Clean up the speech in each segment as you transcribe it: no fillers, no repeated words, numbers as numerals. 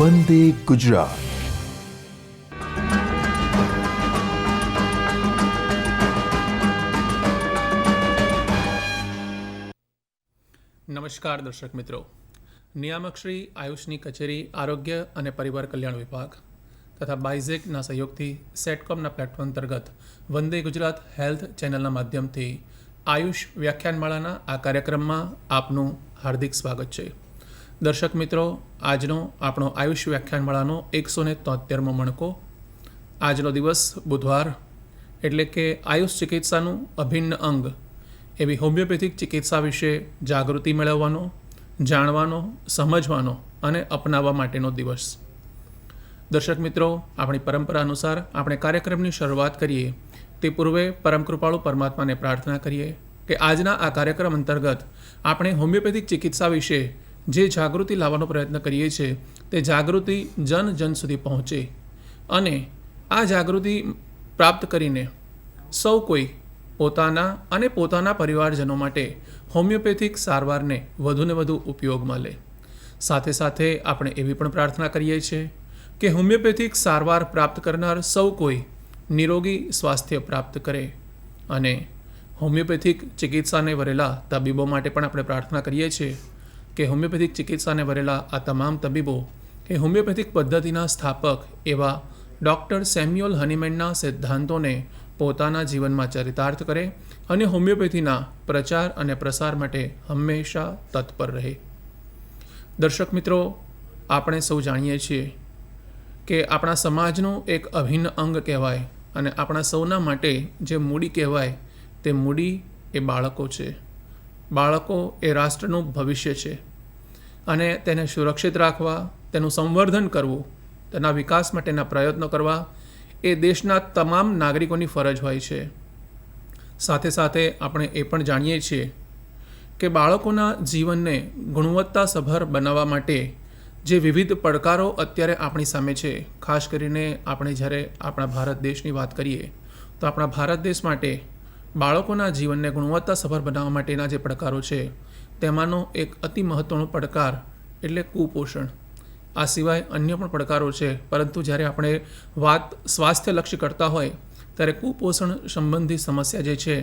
વંદે ગુજરાત। નમસ્કાર દર્શક મિત્રો, નિયામક શ્રી આયુષની કચેરી આરોગ્ય અને પરિવાર કલ્યાણ વિભાગ તથા બાયઝેકના સહયોગથી સેટકોમના પ્લેટફોર્મ અંતર્ગત વંદે ગુજરાત હેલ્થ ચેનલના માધ્યમથી આયુષ વ્યાખ્યાનમાળાના આ કાર્યક્રમમાં આપનું હાર્દિક સ્વાગત છે। દર્શક મિત્રો, આજનો આપણો આયુષ વ્યાખ્યાનમાળાનો 173મો મણકો। આજનો દિવસ બુધવાર, એટલે કે આયુષ ચિકિત્સાનું અભિન્ન અંગ એવી હોમિયોપેથિક ચિકિત્સા વિશે જાગૃતિ મેળવવાનો, જાણવાનો, સમજવાનો અને અપનાવવા માટેનો દિવસ। દર્શક મિત્રો, આપણી પરંપરા અનુસાર આપણે કાર્યક્રમની શરૂઆત કરીએ તે પૂર્વે પરમ કૃપાળુ પરમાત્માને પ્રાર્થના કરીએ કે આજના આ કાર્યક્રમ અંતર્ગત આપણે હોમિયોપેથિક ચિકિત્સા વિશે જે જાગૃતિ લાવવાનો પ્રયત્ન કરીએ છીએ તે જાગૃતિ જન જન સુધી પહોંચે અને આ જાગૃતિ પ્રાપ્ત કરીને સૌ કોઈ પોતાના અને પોતાના પરિવારજનો માટે હોમિયોપેથિક સારવારને વધુને વધુ ઉપયોગમાં લે। સાથે સાથે આપણે એવી પણ પ્રાર્થના કરીએ છીએ કે હોમિયોપેથિક સારવાર પ્રાપ્ત કરનાર સૌ કોઈ નિરોગી સ્વાસ્થ્ય પ્રાપ્ત કરે અને હોમિયોપેથિક ચિકિત્સાને વરેલા તબીબો માટે પણ આપણે પ્રાર્થના કરીએ છીએ કે હોમિયોપેથિક ચિકિત્સાને વરેલા આ તમામ તબીબો એ હોમિયોપેથિક પદ્ધતિના સ્થાપક એવા ડૉક્ટર સેમ્યુઅલ હનીમેનના સિદ્ધાંતોને પોતાના જીવનમાં ચરિતાર્થ કરે અને હોમિયોપેથીના પ્રચાર અને પ્રસાર માટે હંમેશા તત્પર રહે। દર્શક મિત્રો, આપણે સૌ જાણીએ છીએ કે આપણા સમાજનું એક અભિન્ન અંગ કહેવાય અને આપણા સૌના માટે જે મૂડી કહેવાય તે મૂડી એ બાળકો છે। બાળકો એ રાષ્ટ્રનું ભવિષ્ય છે અને તેને સુરક્ષિત રાખવા, તેનું સંવર્ધન કરવું, તેના વિકાસ માટેના પ્રયત્નો કરવા એ દેશના તમામ નાગરિકોની ફરજ હોય છે। સાથે સાથે આપણે એ પણ જાણીએ છીએ કે બાળકોના જીવનને ગુણવત્તાસભર બનાવવા માટે જે વિવિધ પડકારો અત્યારે આપણી સામે છે, ખાસ કરીને આપણે જ્યારે આપણા ભારત દેશની વાત કરીએ તો આપણા ભારત દેશ માટે બાળકોના જીવનને ગુણવત્તાસભર બનાવવા માટેના જે પડકારો છે તેમાંનો એક અતિ મહત્ત્વનો પડકાર એટલે કુપોષણ। આ સિવાય અન્ય પણ પડકારો છે, પરંતુ જ્યારે આપણે વાત સ્વાસ્થ્યલક્ષી કરતા હોય ત્યારે કુપોષણ સંબંધી સમસ્યા જે છે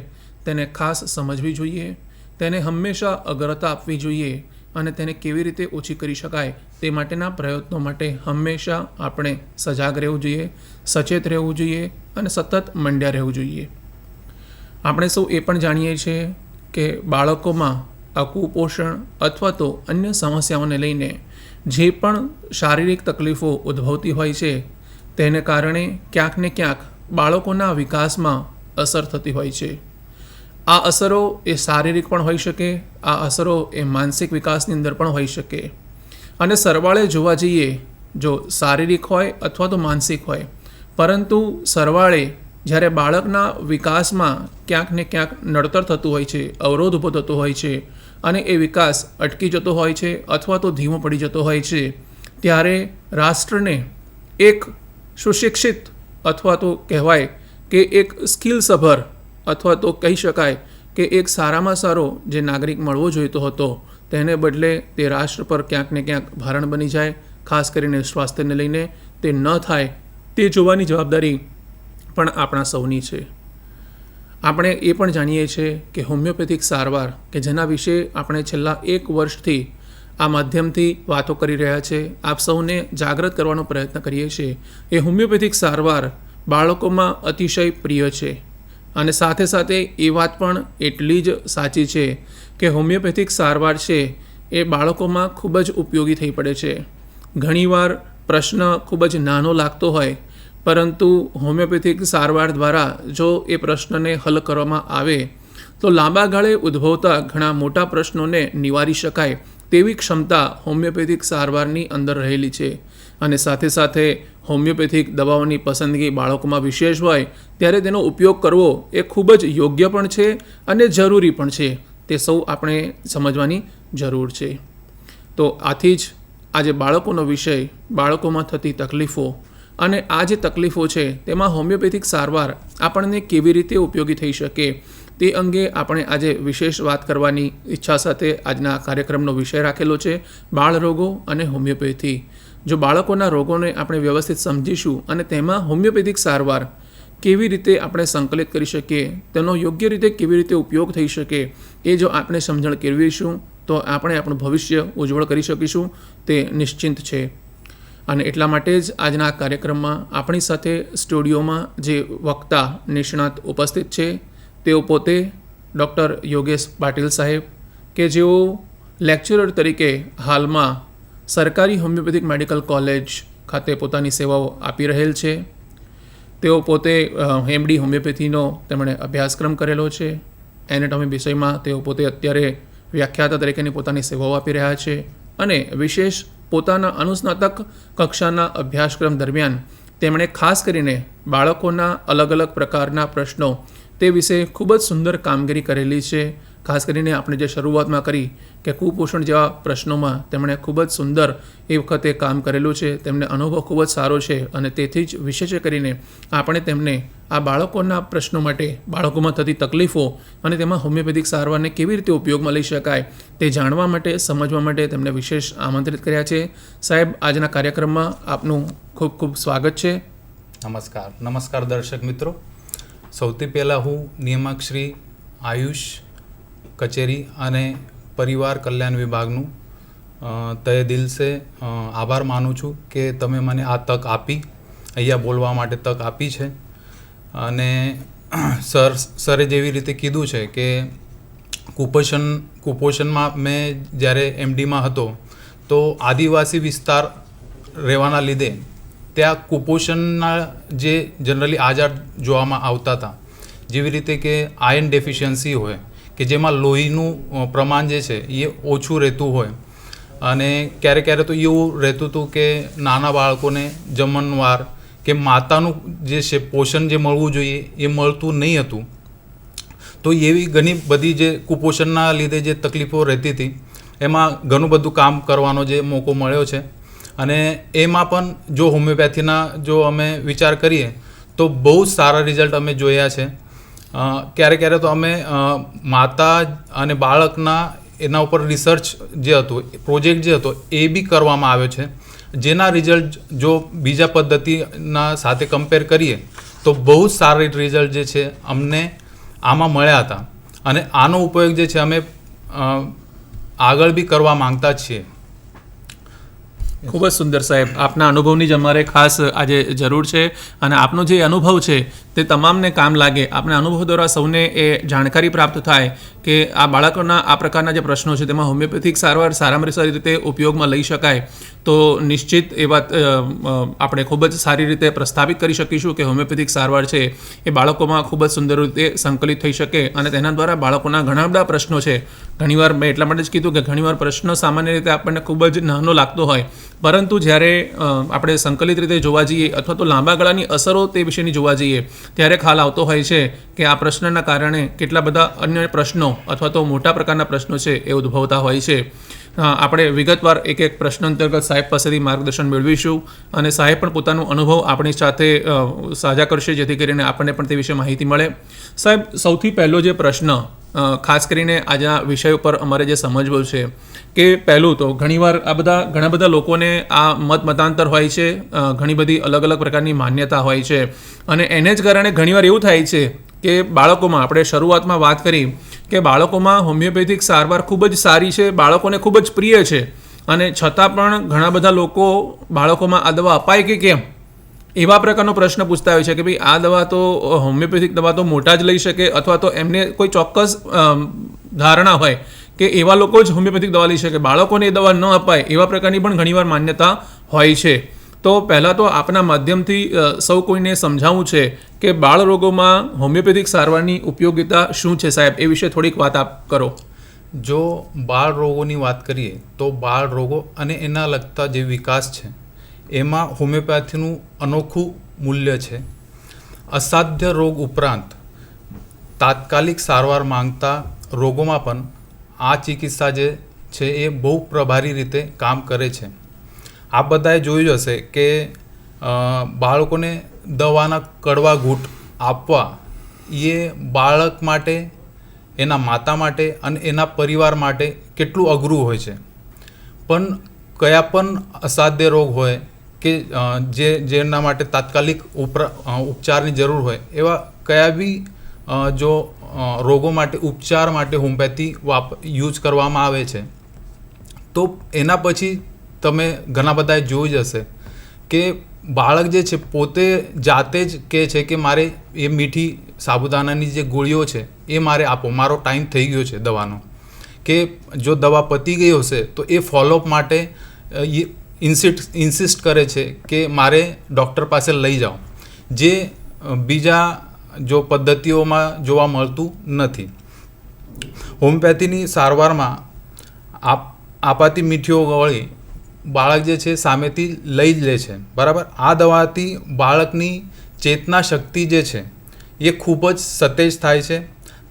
તેને ખાસ સમજવી જોઈએ, તેને હંમેશા અગ્રતા આપવી જોઈએ અને તેને કેવી રીતે ઓછી કરી શકાય તે માટેના પ્રયત્નો માટે હંમેશા આપણે સજાગ રહેવું જોઈએ, સચેત રહેવું જોઈએ અને સતત મંડ્યા રહેવું જોઈએ। આપણે સૌ એ પણ જાણીએ છીએ કે બાળકોમાં આ કુપોષણ અથવા તો અન્ય સમસ્યાઓને લઈને જે પણ શારીરિક તકલીફો ઉદ્ભવતી હોય છે તેને કારણે ક્યાંક ને ક્યાંક બાળકોના વિકાસમાં અસર થતી હોય છે। આ અસરો એ શારીરિક પણ હોઈ શકે, આ અસરો એ માનસિક વિકાસની અંદર પણ હોઈ શકે અને સરવાળે જોવા જઈએ જો શારીરિક હોય અથવા તો માનસિક હોય, પરંતુ સરવાળે જ્યારે બાળકના વિકાસમાં ક્યાંક ને ક્યાંક નડતર થતું હોય છે, અવરોધ ઊભો થતો હોય છે અને એ વિકાસ અટકી જતો હોય છે અથવા તો ધીમો પડી જતો હોય છે, ત્યારે રાષ્ટ્રને એક સુશિક્ષિત અથવા તો કહેવાય કે એક સ્કિલસભર અથવા તો કહી શકાય કે એક સારામાં સારો જે નાગરિક મળવો જોઈતો હતો તેને બદલે તે રાષ્ટ્ર પર ક્યાંક ને ક્યાંક ભારણ બની જાય। ખાસ કરીને સ્વાસ્થ્યને લઈને તે ન થાય તે જોવાની જવાબદારી પણ આપણા સૌની છે। આપણે એ પણ જાણીએ છીએ કે હોમિયોપેથિક સારવાર કે જેના વિશે આપણે છેલ્લા 1 વર્ષથી આ માધ્યમથી વાતો કરી રહ્યા છે, આપ સૌને જાગૃત કરવાનો પ્રયત્ન કરીએ છીએ, એ હોમિયોપેથિક સારવાર બાળકોમાં અતિશય પ્રિય છે અને સાથે સાથે એ વાત પણ એટલી જ સાચી છે કે હોમિયોપેથિક સારવાર છે એ બાળકોમાં ખૂબ જ ઉપયોગી થઈ પડે છે। ઘણીવાર પ્રશ્ન ખૂબ જ નાનો લાગતો હોય, પરંતુ હોમિયોપેથિક સારવાર દ્વારા જો એ પ્રશ્નને હલ કરવામાં આવે તો લાંબા ગાળે ઉદ્ભવતા ઘણા મોટા પ્રશ્નોને નિવારી શકાય તેવી ક્ષમતા હોમિયોપેથિક સારવારની અંદર રહેલી છે। અને સાથે સાથે હોમિયોપેથિક દવાઓની પસંદગી બાળકોમાં વિશેષ હોય ત્યારે તેનો ઉપયોગ કરવો એ ખૂબ જ યોગ્ય પણ છે અને જરૂરી પણ છે, તે સૌ આપણે સમજવાની જરૂર છે। તો આથી જ આજે બાળકોનો વિષય, બાળકોમાં થતી તકલીફો અને આ જે તકલીફો છે તેમાં હોમિયોપેથિક સારવાર આપણને કેવી રીતે ઉપયોગી થઈ શકે તે અંગે આપણે આજે વિશેષ વાત કરવાની ઈચ્છા સાથે આજના કાર્યક્રમનો વિષય રાખેલો છે બાળરોગો અને હોમિયોપેથી। જો બાળકોના રોગોને આપણે વ્યવસ્થિત સમજીશું અને તેમાં હોમિયોપેથિક સારવાર કેવી રીતે આપણે સંકલિત કરી શકીએ, તેનો યોગ્ય રીતે કેવી રીતે ઉપયોગ થઈ શકે, એ જો આપણે સમજણ કેળવીશું તો આપણે આપણું ભવિષ્ય ઉજ્જવળ કરી શકીશું, તે નિશ્ચિંત છે. અને એટલા માટે જ આજના આ કાર્યક્રમમાં આપણી સાથે સ્ટુડિયોમાં જે વક્તા નિષ્ણાત ઉપસ્થિત છે તેઓ પોતે ડૉક્ટર યોગેશ પાટીલ સાહેબ, કે જેઓ લેક્ચરર તરીકે હાલમાં સરકારી હોમિયોપેથિક મેડિકલ કોલેજ ખાતે પોતાની સેવાઓ આપી રહેલ છે. તેઓ પોતે MD હોમિયોપેથીનો તેમણે અભ્યાસક્રમ કરેલો છે. એનેટોમી વિષયમાં તેઓ પોતે અત્યારે વ્યાખ્યાતા તરીકેની પોતાની સેવાઓ આપી રહ્યા છે અને વિશેષ પોતાના અનુસ્નાતક કક્ષાના અભ્યાસક્રમ દરમિયાન તેમણે ખાસ કરીને બાળકોના અલગ અલગ પ્રકારના પ્રશ્નો તે વિશે ખૂબ જ સુંદર કામગીરી કરેલી છે. ખાસ કરીને આપણે જે શરૂઆતમાં કરી કે કુપોષણ જેવા પ્રશ્નોમાં તેમણે ખૂબ જ સુંદર એ વખતે કામ કરેલું છે. તેમને અનુભવ ખૂબ જ સારો છે અને તેથી જ વિશેષ કરીને આપણે તેમને આ બાળકોના પ્રશ્નો માટે, બાળકોમાં થતી તકલીફો અને તેમાં હોમિયોપેથિક સારવારને કેવી રીતે ઉપયોગમાં લઈ શકાય તે જાણવા માટે, સમજવા માટે તેમને વિશેષ આમંત્રિત કર્યા છે. સાહેબ, આજના કાર્યક્રમમાં આપનું ખૂબ ખૂબ સ્વાગત છે. નમસ્કાર દર્શક મિત્રો. સૌથી પહેલાં હું નિયામક શ્રી આયુષ કચેરી અને પરિવાર કલ્યાણ વિભાગનું તહે દિલ સે આભાર માનું છું કે તમે મને આ તક આપી, અહીંયા બોલવા માટે તક આપી છે. અને સરે જેવી રીતે કીધું છે કે કુપોષણમાં મેં જ્યારે MDમાં હતો તો આદિવાસી વિસ્તાર રહેવાના લીધે ત્યાં કુપોષણના જે જનરલી આજાર જોવામાં આવતા હતા, જેવી રીતે કે આયર્ન ડેફિશિયન્સી હોય કે જેમાં લોહીનું પ્રમાણ જે છે એ ઓછું રહેતું હોય, અને ક્યારેક ક્યારેક તો એવું રહેતું હતું કે નાના બાળકોને જમણવાર કે માતાનું જે છે પોષણ જે મળવું જોઈએ એ મળતું નહીં હતું. તો એવી ઘણી બધી જે કુપોષણના લીધે જે તકલીફો રહેતી હતી એમાં ઘણું બધું કામ કરવાનો જે મોકો મળ્યો છે. અને એમાં પણ જો હોમિયોપેથીના જો અમે વિચાર કરીએ તો બહુ જ સારા રિઝલ્ટ અમે જોયા છે. ક્યારેક તો અમે માતા અને બાળકના એના ઉપર રિસર્ચ જે હતું, પ્રોજેક્ટ જે હતો એ બી કરવામાં આવ્યો છે, જેના રિઝલ્ટ જો બીજા પદ્ધતિના સાથે કમ્પેર કરીએ તો બહુ જ સારા રિઝલ્ટ જે છે અમને આમાં મળ્યા હતા. અને આનો ઉપયોગ જે છે અમે આગળ બી કરવા માંગતા છીએ. ખૂબ જ સુંદર સાહેબ, આપના અનુભવની જ અમારે ખાસ આજે જરૂર છે અને આપનો જે અનુભવ છે તે તમામને કામ લાગે. આપણા અનુભવ દ્વારા સૌને એ જાણકારી પ્રાપ્ત થાય કે આ બાળકોના આ પ્રકારના જે પ્રશ્નો છે તેમાં હોમિયોપેથિક સારવાર સારામાં સારી રીતે ઉપયોગમાં લઈ શકાય તો નિશ્ચિત એ વાત આપણે ખૂબ જ સારી રીતે પ્રસ્થાપિત કરી શકીશું કે હોમિયોપેથિક સારવાર છે એ બાળકોમાં ખૂબ જ સુંદર રીતે સંકલિત થઈ શકે અને તેના દ્વારા બાળકોના ઘણા બધા પ્રશ્નો છે. ઘણીવાર મેં એટલા માટે જ કીધું કે ઘણીવાર પ્રશ્ન સામાન્ય રીતે આપણને ખૂબ જ નાનો લાગતો હોય, પરંતુ જ્યારે આપણે સંકલિત રીતે જોવા જઈએ અથવા તો લાંબા ગાળાની અસરો તે વિશેની જોવા જઈએ ત્યારે ખ્યાલ આવતો હોય છે કે આ પ્રશ્નના કારણે કેટલા બધા અન્ય પ્રશ્નો અથવા તો મોટા પ્રકારના પ્રશ્નો છે એ ઉદ્ભવતા હોય છે. આપણે વિગતવાર એક એક પ્રશ્ન અંતર્ગત સાહેબ પાસેથી માર્ગદર્શન મેળવીશું અને સાહેબ પણ પોતાનો અનુભવ આપણી સાથે સાझा કરશે જેથી કરીને આપણને પણ તે વિશે માહિતી મળે. સાહેબ, સૌથી પહેલો જે પ્રશ્ન ખાસ કરીને આજના વિષય ઉપર અમારે જે સમજવું છે કે પહેલું તો ઘણા બધા લોકોને આ મતાંતર હોય છે, ઘણી બધી અલગ અલગ પ્રકારની માન્યતા હોય છે અને એને જ કારણે ઘણીવાર એવું થાય છે કે બાળકોમાં, આપણે શરૂઆતમાં વાત કરી કે બાળકોમાં હોમિયોપેથિક સારવાર ખૂબ જ સારી છે, બાળકોને ખૂબ જ પ્રિય છે અને છતાં પણ ઘણા બધા લોકો બાળકોમાં આ દવા અપાય કે કેમ એવા પ્રકારનો પ્રશ્ન પૂછતા હોય છે કે ભાઈ આ દવા તો હોમિયોપેથિક દવા તો મોટા જ લઈ શકે અથવા તો એમને કોઈ ચોક્કસ ધારણા હોય કે એવા લોકો જ હોમિયોપેથિક દવા લઈ શકે, બાળકોને એ દવા ન અપાય એવા પ્રકારની પણ ઘણીવાર માન્યતા હોય છે. તો પહેલાં તો આપના માધ્યમથી સૌ કોઈને સમજાવવું છે કે બાળ રોગોમાં હોમિયોપેથિક સારવારની ઉપયોગિતા શું છે. સાહેબ, એ વિશે થોડીક વાત આપ કરો. જો બાળ રોગોની વાત કરીએ તો બાળ રોગો અને એના લગતા જે વિકાસ છે એમાં હોમિયોપેથીનું અનોખું મૂલ્ય છે. અસાધ્ય રોગ ઉપરાંત તાત્કાલિક સારવાર માંગતા રોગોમાં પણ આ ચિકિત્સા જે છે એ બહુ પ્રભારી રીતે કામ કરે છે. આ બધાએ જોયું હશે કે બાળકોને દવાના કડવા ઘૂંટ આપવા એ બાળક માટે, એના માતા માટે અને એના પરિવાર માટે કેટલું અઘરું હોય છે. પણ કયા પણ અસાધ્ય રોગ હોય કે જેના માટે તાત્કાલિક ઉપચારની જરૂર હોય એવા કયા બી જો રોગો માટે ઉપચાર માટે હોમિયોપેથી યુઝ કરવામાં આવે છે. તો એના પછી તમે ઘણા બધાએ જોયું જ હશે કે બાળક જે છે પોતે જાતે જ કહે છે કે મારે એ મીઠી સાબુદાણાની જે ગોળીઓ છે એ મારે આપો, મારો ટાઈમ થઈ ગયો છે દવાનો. કે જો દવા પતી ગઈ હશે તો એ ફોલોઅપ માટે ઇન્સિસ્ટ કરે છે કે મારે ડૉક્ટર પાસે લઈ જાઓ, જે બીજા જો પદ્ધતિઓમાં જોવા મળતું નથી. હોમિયોપેથીની સારવારમાં આપાતી મીઠીઓ ગોળી બાળક જે છે સામેથી લઈ જ લે છે, બરાબર. આ દવાથી બાળકની ચેતના શક્તિ જે છે એ ખૂબ જ સતેજ થાય છે,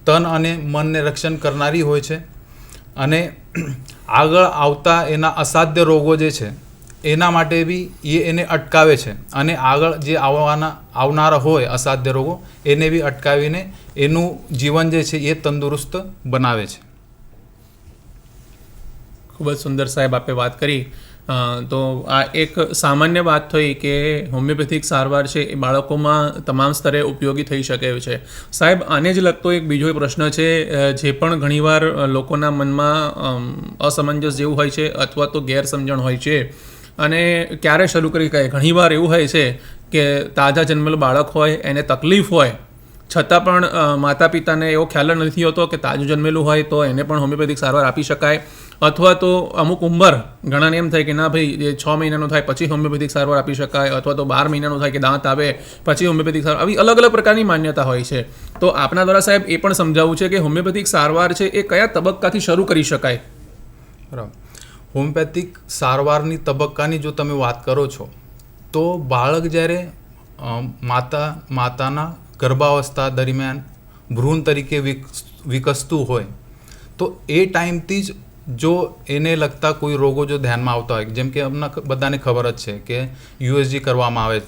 તન અને મનને રક્ષણ કરનારી હોય છે અને આગળ આવતા એના અસાધ્ય રોગો જે છે એના માટે બી એને અટકાવે છે અને આગળ જે આવનારા હોય અસાધ્ય રોગો એને બી અટકાવીને એનું જીવન જે છે એ તંદુરસ્ત બનાવે છે. ખૂબ જ સુંદર સાહેબ આપે વાત કરી. તો આ એક સામાન્ય વાત થઈ કે હોમિયોપેથિક સારવાર છે એ બાળકોમાં તમામ સ્તરે ઉપયોગી થઈ શકે છે. સાહેબ, આને જ લગતો એક બીજો પ્રશ્ન છે જે પણ ઘણીવાર લોકોના મનમાં અસમંજસ જેવું હોય છે અથવા તો ગેરસમજણ હોય છે. અને ક્યારે શરૂ કરી શકાય? ઘણીવાર એવું હોય છે કે તાજા જન્મેલું બાળક હોય એને તકલીફ હોય છતાં પણ માતા પિતાને એવો ખ્યાલ નથી હોતો કે તાજું જન્મેલું હોય તો એને પણ હોમિયોપેથિક સારવાર આપી શકાય, અથવા તો અમુક ઉંમર ઘણાને એમ થાય કે ના ભાઈ એ 6 મહિનાનું થાય પછી હોમિયોપેથિક સારવાર આપી શકાય, અથવા તો 12 મહિનાનું થાય કે દાંત આવે પછી હોમિયોપેથિક સારવાર. આવી અલગ અલગ પ્રકારની માન્યતા હોય છે. તો આપના દ્વારા સાહેબ એ પણ સમજાવવું છે કે હોમિયોપેથિક સારવાર છે એ કયા તબક્કાથી શરૂ કરી શકાય? બરાબર. હોમિયોપેથિક સારવારની તબક્કાની જો તમે વાત કરો છો તો બાળક જ્યારે માતાના ગર્ભાવસ્થા દરમિયાન ભ્રૂણ તરીકે વિકસતું હોય તો એ ટાઈમથી જ જો એને લગતા કોઈ રોગો જો ધ્યાનમાં આવતા હોય, જેમ કે અમને બધાને ખબર જ છે કે યુએસજી કરવામાં આવે છે,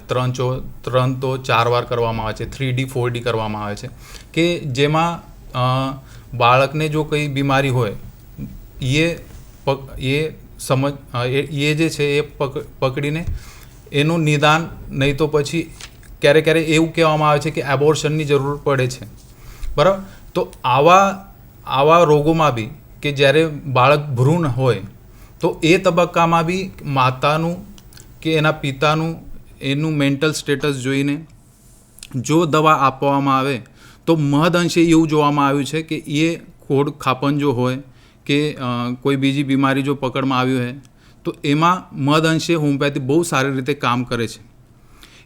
3 તો 4 વાર કરવામાં આવે છે, 3D 4D કરવામાં આવે છે, કે જેમાં બાળકને જો કંઈ બીમારી હોય એ જે છે એ પકડીને એનું નિદાન, નહીં તો પછી ક્યારેક એવું કહેવામાં આવે છે કે એબોર્શનની જરૂર પડે છે, બરાબર. તો આવા રોગોમાં બી કે જ્યારે બાળક ભ્રૂણ હોય તો એ તબક્કામાં બી માતાનું કે એના પિતાનું એનું મેન્ટલ સ્ટેટસ જોઈને જો દવા આપવામાં આવે તો મહદઅંશે એવું જોવામાં આવ્યું છે કે એ ખોડ ખાપંજો હોય કે કોઈ બીજી બીમારી જો પકડમાં આવી હોય તો એમાં મહદઅંશે હોમિયોપેથી બહુ સારી રીતે કામ કરે છે.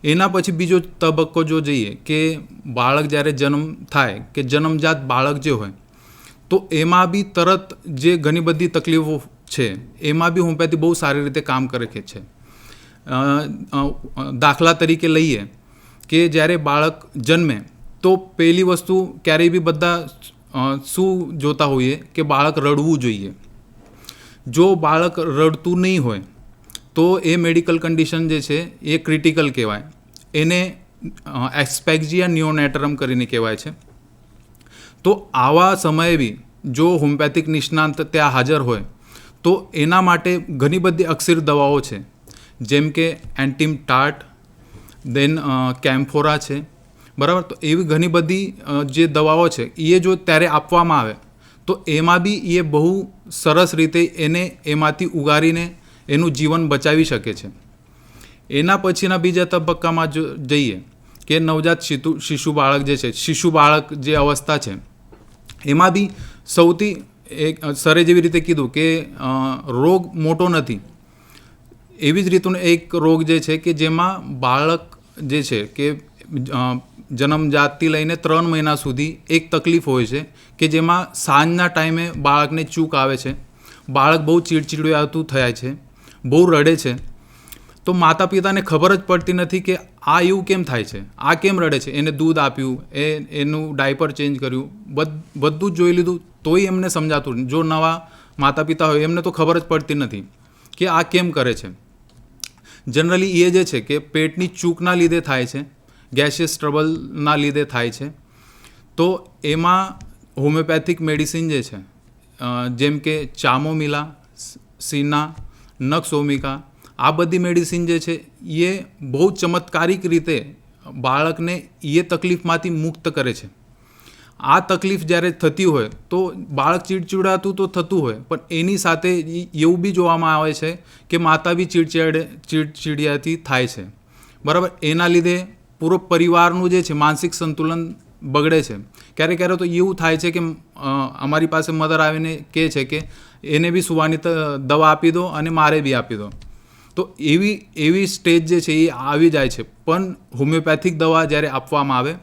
એના પછી બીજો તબક્કો જો જઈએ કે બાળક જ્યારે જન્મ થાય કે જન્મજાત બાળક જે હોય તો એમાં બી તરત જે ઘણી બધી તકલીફો છે એમાં બી હોમિયોપેથી બહુ સારી રીતે કામ કરે છે. દાખલા તરીકે લઈએ કે જ્યારે બાળક જન્મે તો પહેલી વસ્તુ ક્યારેય બી બધા શું જોતા હોઈએ કે બાળક રડવું જોઈએ. જો બાળક રડતું નહીં હોય તો એ મેડિકલ કન્ડિશન જે છે એ ક્રિટિકલ કહેવાય. એને એસ્પેક્ઝિયા નિયોનેટરમ કરીને કહેવાય છે. તો આવા સમયે બી જો હોમિયોપેથિક નિષ્ણાંત ત્યાં હાજર હોય તો એના માટે ઘણી બધી અકસીર દવાઓ છે, જેમ કે એન્ટીમ ટાર્ટ, દેન કેમ્ફોરા છે, બરાબર. તો એવી ઘણી બધી જે દવાઓ છે એ જો ત્યારે આપવામાં આવે તો એમાં બી એ બહુ સરસ રીતે એને એમાંથી ઉગારીને એનું જીવન બચાવી શકે છે. એના પછીના બીજા તબક્કામાં જો જઈએ કે નવજાત શિશુ બાળક જે છે, શિશુ બાળક જે અવસ્થા છે એમાં બી સૌથી એક સરે જેવી રીતે કીધું કે રોગ મોટો નથી, એવી જ રીતનો એક રોગ જે છે કે જેમાં બાળક જે છે કે જન્મજાતથી લઈને 3 મહિના સુધી એક તકલીફ હોય છે કે જેમાં સાંજના ટાઈમે બાળકને ચૂક આવે છે, બાળક બહુ ચીડચીડિયાતું થાય છે, બહુ રડે છે. તો માતા પિતાને ખબર જ પડતી નથી કે આ એવું કેમ થાય છે, આ કેમ રડે છે. એને દૂધ આપ્યું, એનું ડાયપર ચેન્જ કર્યું, બધું જ જોઈ લીધું તોય એમને સમજાતું. જો નવા માતા પિતા હોય એમને તો ખબર જ પડતી નથી કે આ કેમ કરે છે. જનરલી એ જે છે કે પેટની ચૂકના લીધે થાય છે, ગેસિયસ ટ્રબલના લીધે થાય છે. તો એમાં હોમિયોપેથિક મેડિસિન જે છે જેમ કે ચામોમિલા, સીના, નક્ષોમિકા, આ બધી મેડિસિન જે છે એ બહુ ચમત્કારિક રીતે બાળકને એ તકલીફમાંથી મુક્ત કરે છે. આ તકલીફ જ્યારે થતી હોય તો બાળક ચીડચીડાતું તો થતું હોય, પણ એની સાથે એવું બી જોવામાં આવે છે કે માતા બી ચીડચીડિયાથી થાય છે. બરાબર. એના લીધે પૂરો પરિવારનું જે છે માનસિક સંતુલન બગડે છે. ક્યારેક ક્યારેક તો એવું થાય છે કે અમારી પાસે મધર આવીને કહે છે કે એને બી સુવાની દવા આપી દો અને મારે બી આપી દો. તો એવી સ્ટેજ જે છે એ આવી જાય છે. પણ હોમિયોપેથિક દવા જ્યારે આપવામાં આવે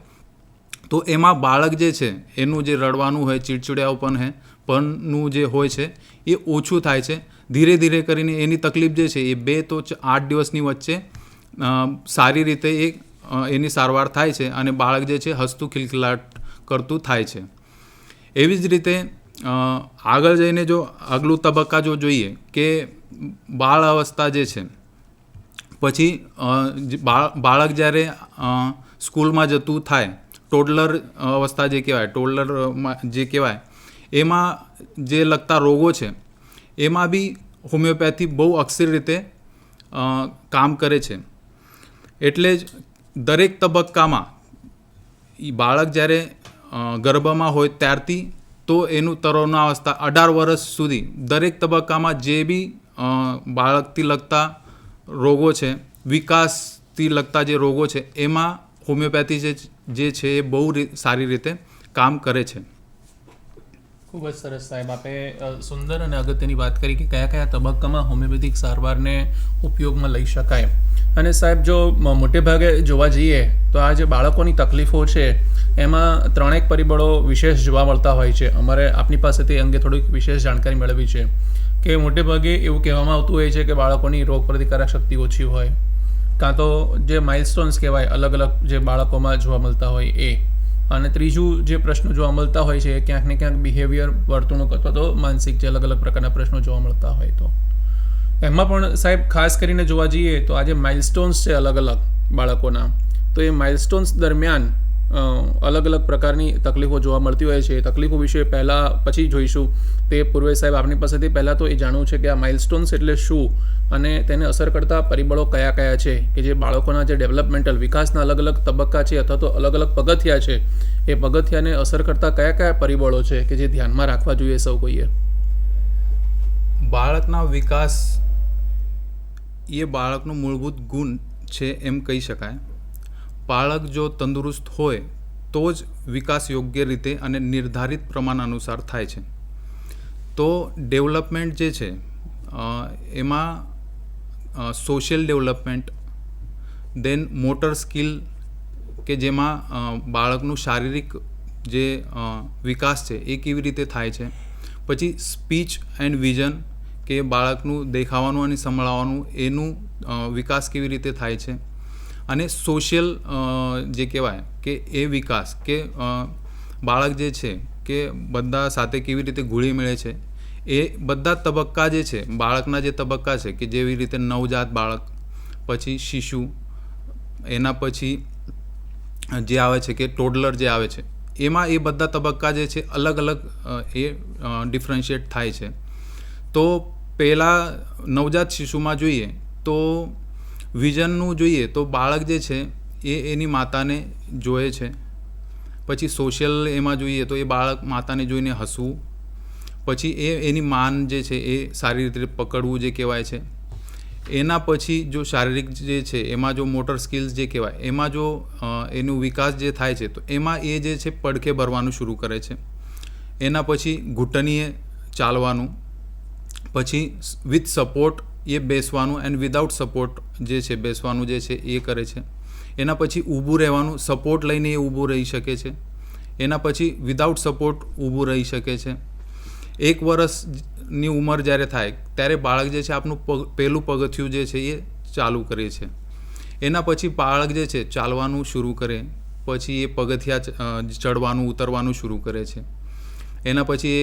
તો એમાં બાળક જે છે એનું જે રડવાનું હોય, ચીડચીડિયાપણ પણનું જે હોય છે એ ઓછું થાય છે. ધીરે ધીરે કરીને એની તકલીફ જે છે એ 2 તો 8 દિવસની વચ્ચે સારી રીતે એની સારવાર થાય છે અને બાળક જે છે હસતું ખિલખિલાટ કરતું થાય છે. એવી જ રીતે આગળ જઈને જો આગલું તબક્કા જો જોઈએ કે બાળ અવસ્થા જે છે, પછી બાળક જ્યારે સ્કૂલમાં જતું થાય, ટોડલર અવસ્થા જે કહેવાય, ટોડલરમાં જે કહેવાય, એમાં જે લગતા રોગો છે એમાં બી હોમિયોપેથી બહુ અક્ષર રીતે કામ કરે છે. એટલે જ દરેક તબક્કામાં બાળક જ્યારે ગર્ભમાં હોય ત્યારથી તો એનું તરુણાવસ્થા 18 વર્ષ સુધી દરેક તબક્કામાં જે બી બાળકથી લગતા રોગો છે, વિકાસથી લગતા જે રોગો છે, એમાં હોમિયોપેથી જે છે એ બહુ સારી રીતે કામ કરે છે. ખૂબ જ સરસ સાહેબ, આપે સુંદર અને અગત્યની વાત કરી કે કયા કયા તબક્કામાં હોમિયોપેથિક સારવારને ઉપયોગમાં લઈ શકાય. અને સાહેબ જો મોટે ભાગે જોવા જઈએ તો આ જે બાળકોની તકલીફો છે એમાં 3 પરિબળો વિશેષ જોવા મળતા હોય છે. અમારે આપની પાસેથી અંગે થોડીક વિશેષ જાણકારી મેળવી છે કે મોટે ભાગે એવું કહેવામાં આવતું હોય છે કે બાળકોની રોગ પ્રતિકારક શક્તિ ઓછી હોય, કાં તો જે માઇલસ્ટોન્સ કહેવાય અલગ અલગ જે બાળકોમાં જોવા મળતા હોય એ, અને ત્રીજું જે પ્રશ્નો જોવા મળતા હોય છે ક્યાંક ને ક્યાંક બિહેવિયર, વર્તણૂક અથવા તો માનસિક જે અલગ અલગ પ્રકારના પ્રશ્નો જોવા મળતા હોય. તો એમાં પણ સાહેબ ખાસ કરીને જોવા જઈએ તો આ જે માઇલસ્ટોન્સ છે અલગ અલગ બાળકોના, તો એ માઇલસ્ટોન્સ દરમિયાન અલગ અલગ પ્રકારની તકલીફો જોવા મળતી હોય છે. તકલીફો વિશે પછી જોઈશું. તે પૂર્વે સાહેબ આપની પાસેથી પહેલાં તો એ જાણવું છે કે આ માઇલસ્ટોન્સ એટલે શું અને તેને અસર કરતા પરિબળો કયા કયા છે કે જે બાળકોના જે ડેવલપમેન્ટલ વિકાસના અલગ અલગ તબક્કા છે અથવા તો અલગ અલગ પગથિયા છે, એ પગથિયાને અસર કરતા કયા કયા પરિબળો છે કે જે ધ્યાનમાં રાખવા જોઈએ સૌ કોઈએ. બાળકના વિકાસ એ બાળકનું મૂળભૂત ગુણ છે એમ કહી શકાય. બાળક જો તંદુરસ્ત હોય તો જ વિકાસ યોગ્ય રીતે અને નિર્ધારિત પ્રમાણ અનુસાર થાય છે. તો ડેવલપમેન્ટ જે છે એમાં સોશિયલ ડેવલપમેન્ટ, દેન મોટર સ્કિલ કે જેમાં બાળકનું શારીરિક જે વિકાસ છે એ કેવી રીતે થાય છે, પછી સ્પીચ એન્ડ વિઝન કે બાળકનું દેખાવાનું અને સંભળાવાનું એનું વિકાસ કેવી રીતે થાય છે, અને સોશિયલ જે કહેવાય કે એ વિકાસ કે બાળક જે છે કે બધા સાથે કેવી રીતે ઘુળી મળે છે, એ બધા તબક્કા જે છે બાળકના જે તબક્કા છે કે જેવી રીતે નવજાત બાળક, પછી શિશુ, એના પછી જે આવે છે કે ટોડલર જે આવે છે, એમાં એ બધા તબક્કા જે છે અલગ અલગ એ ડિફરન્શિએટ થાય છે. તો પહેલાં નવજાત શિશુમાં જોઈએ તો વિઝનનું જોઈએ તો બાળક જે છે એ એની માતાને જોએ છે. પછી સોશિયલ એમાં જોઈએ તો એ બાળક માતાને જોઈને હસવું, પછી એની માન જે છે એ સારી રીતે પકડવું જે કહેવાય છે. એના પછી જો શારીરિક જે છે એમાં જો મોટર સ્કિલ્સ જે કહેવાય એમાં જો એનું વિકાસ જે થાય છે તો એમાં એ જે છે પડખે ભરવાનું શરૂ કરે છે. એના પછી ઘૂંટણીએ ચાલવાનું, પછી વિથ સપોર્ટ એ બેસવાનું, એન્ડ વિધાઉટ સપોર્ટ જે છે બેસવાનું જે છે એ કરે છે. એના પછી ઊભું રહેવાનું, સપોર્ટ લઈને એ ઊભું રહી શકે છે. એના પછી વિધાઉટ સપોર્ટ ઊભું રહી શકે છે. 1 વર્ષની ઉંમર જ્યારે થાય ત્યારે બાળક જે છે આપનું પહેલું પગથિયું જે છે એ ચાલુ કરે છે. એના પછી બાળક જે છે ચાલવાનું શરૂ કરે, પછી એ પગથિયા ચડવાનું ઉતરવાનું શરૂ કરે છે. એના પછી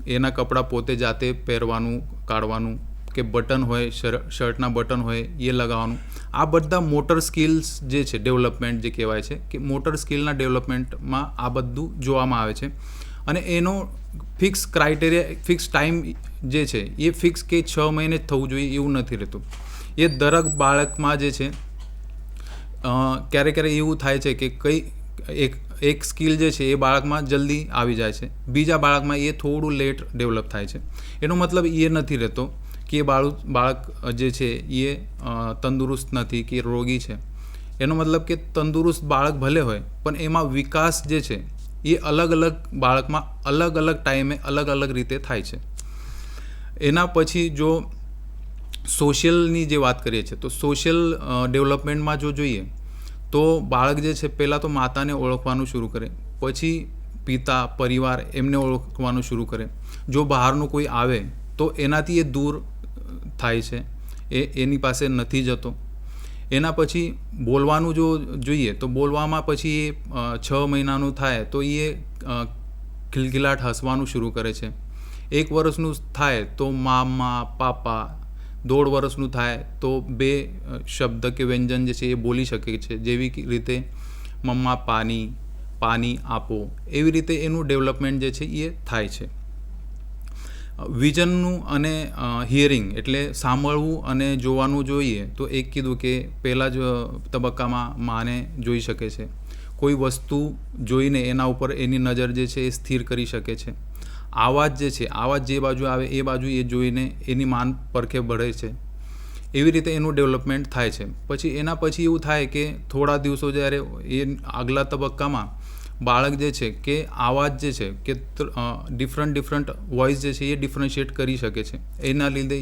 એના કપડાં પોતે જાતે પહેરવાનું, કાઢવાનું, કે બટન હોય શર્ટના બટન હોય એ લગાવવાનું. આ બધા મોટર સ્કિલ્સ જે છે ડેવલપમેન્ટ જે કહેવાય છે કે મોટર સ્કિલના ડેવલપમેન્ટમાં આ બધું જોવામાં આવે છે. અને એનો ફિક્સ ક્રાઇટેરિયા, ફિક્સ ટાઈમ જે છે એ ફિક્સ કે 6 મહિને જ થવું જોઈએ એવું નથી રહેતું. એ દરેક બાળકમાં જે છે ક્યારેક એવું થાય છે કે એક સ્કિલ જે છે એ બાળકમાં જલ્દી આવી જાય છે, બીજા બાળકમાં એ થોડું લેટ ડેવલપ થાય છે. એનો મતલબ એ નથી રહેતો કે એ બાળક જે છે એ તંદુરસ્ત નથી કે રોગી છે. એનો મતલબ કે તંદુરસ્ત બાળક ભલે હોય પણ એમાં વિકાસ જે છે એ અલગ અલગ બાળકમાં અલગ અલગ ટાઈમે અલગ અલગ રીતે થાય છે. એના પછી જો સોશિયલની જે વાત કરીએ છીએ તો સોશિયલ ડેવલપમેન્ટમાં જો જોઈએ તો બાળક જે છે પહેલાં તો માતાને ઓળખવાનું શરૂ કરે, પછી પિતા પરિવાર એમને ઓળખવાનું શરૂ કરે. જો બહારનું કોઈ આવે તો એનાથી એ દૂર થાય છે, એની પાસે નથી જતો. એના પછી બોલવાનું જો જોઈએ તો બોલવામાં પછી એ 6 મહિનાનું થાય તો એ ખિલખિલાટ હસવાનું શરૂ કરે છે. 1 વર્ષનું થાય તો મામા પાપા, 1.5 વર્ષનું થાય તો 2 શબ્દ કે વ્યંજન જે છે એ બોલી શકે છે, જેવી રીતે મમ્મા પાણી, પાણી આપો. એવી રીતે એનું ડેવલપમેન્ટ જે છે એ થાય છે. વિઝનનું અને હિયરિંગ એટલે સાંભળવું અને જોવાનું જોઈએ તો એક કીધું કે પહેલાં જ તબક્કામાં માને જોઈ શકે છે, કોઈ વસ્તુ જોઈને એના ઉપર એની નજર જે છે એ સ્થિર કરી શકે છે. આવાજ જે છે, આવાજ જે બાજુ આવે એ બાજુ એ જોઈને એની માન પરખે બઢે છે. એવી રીતે એનું ડેવલપમેન્ટ થાય છે. પછી એના પછી એવું થાય કે થોડા દિવસો જ્યારે એ આગલા તબક્કામાં બાળક જે છે કે આવાજ જે છે કે ડિફરન્ટ વોઇસ જે છે એ ડિફરન્શિએટ કરી શકે છે. એના લીધે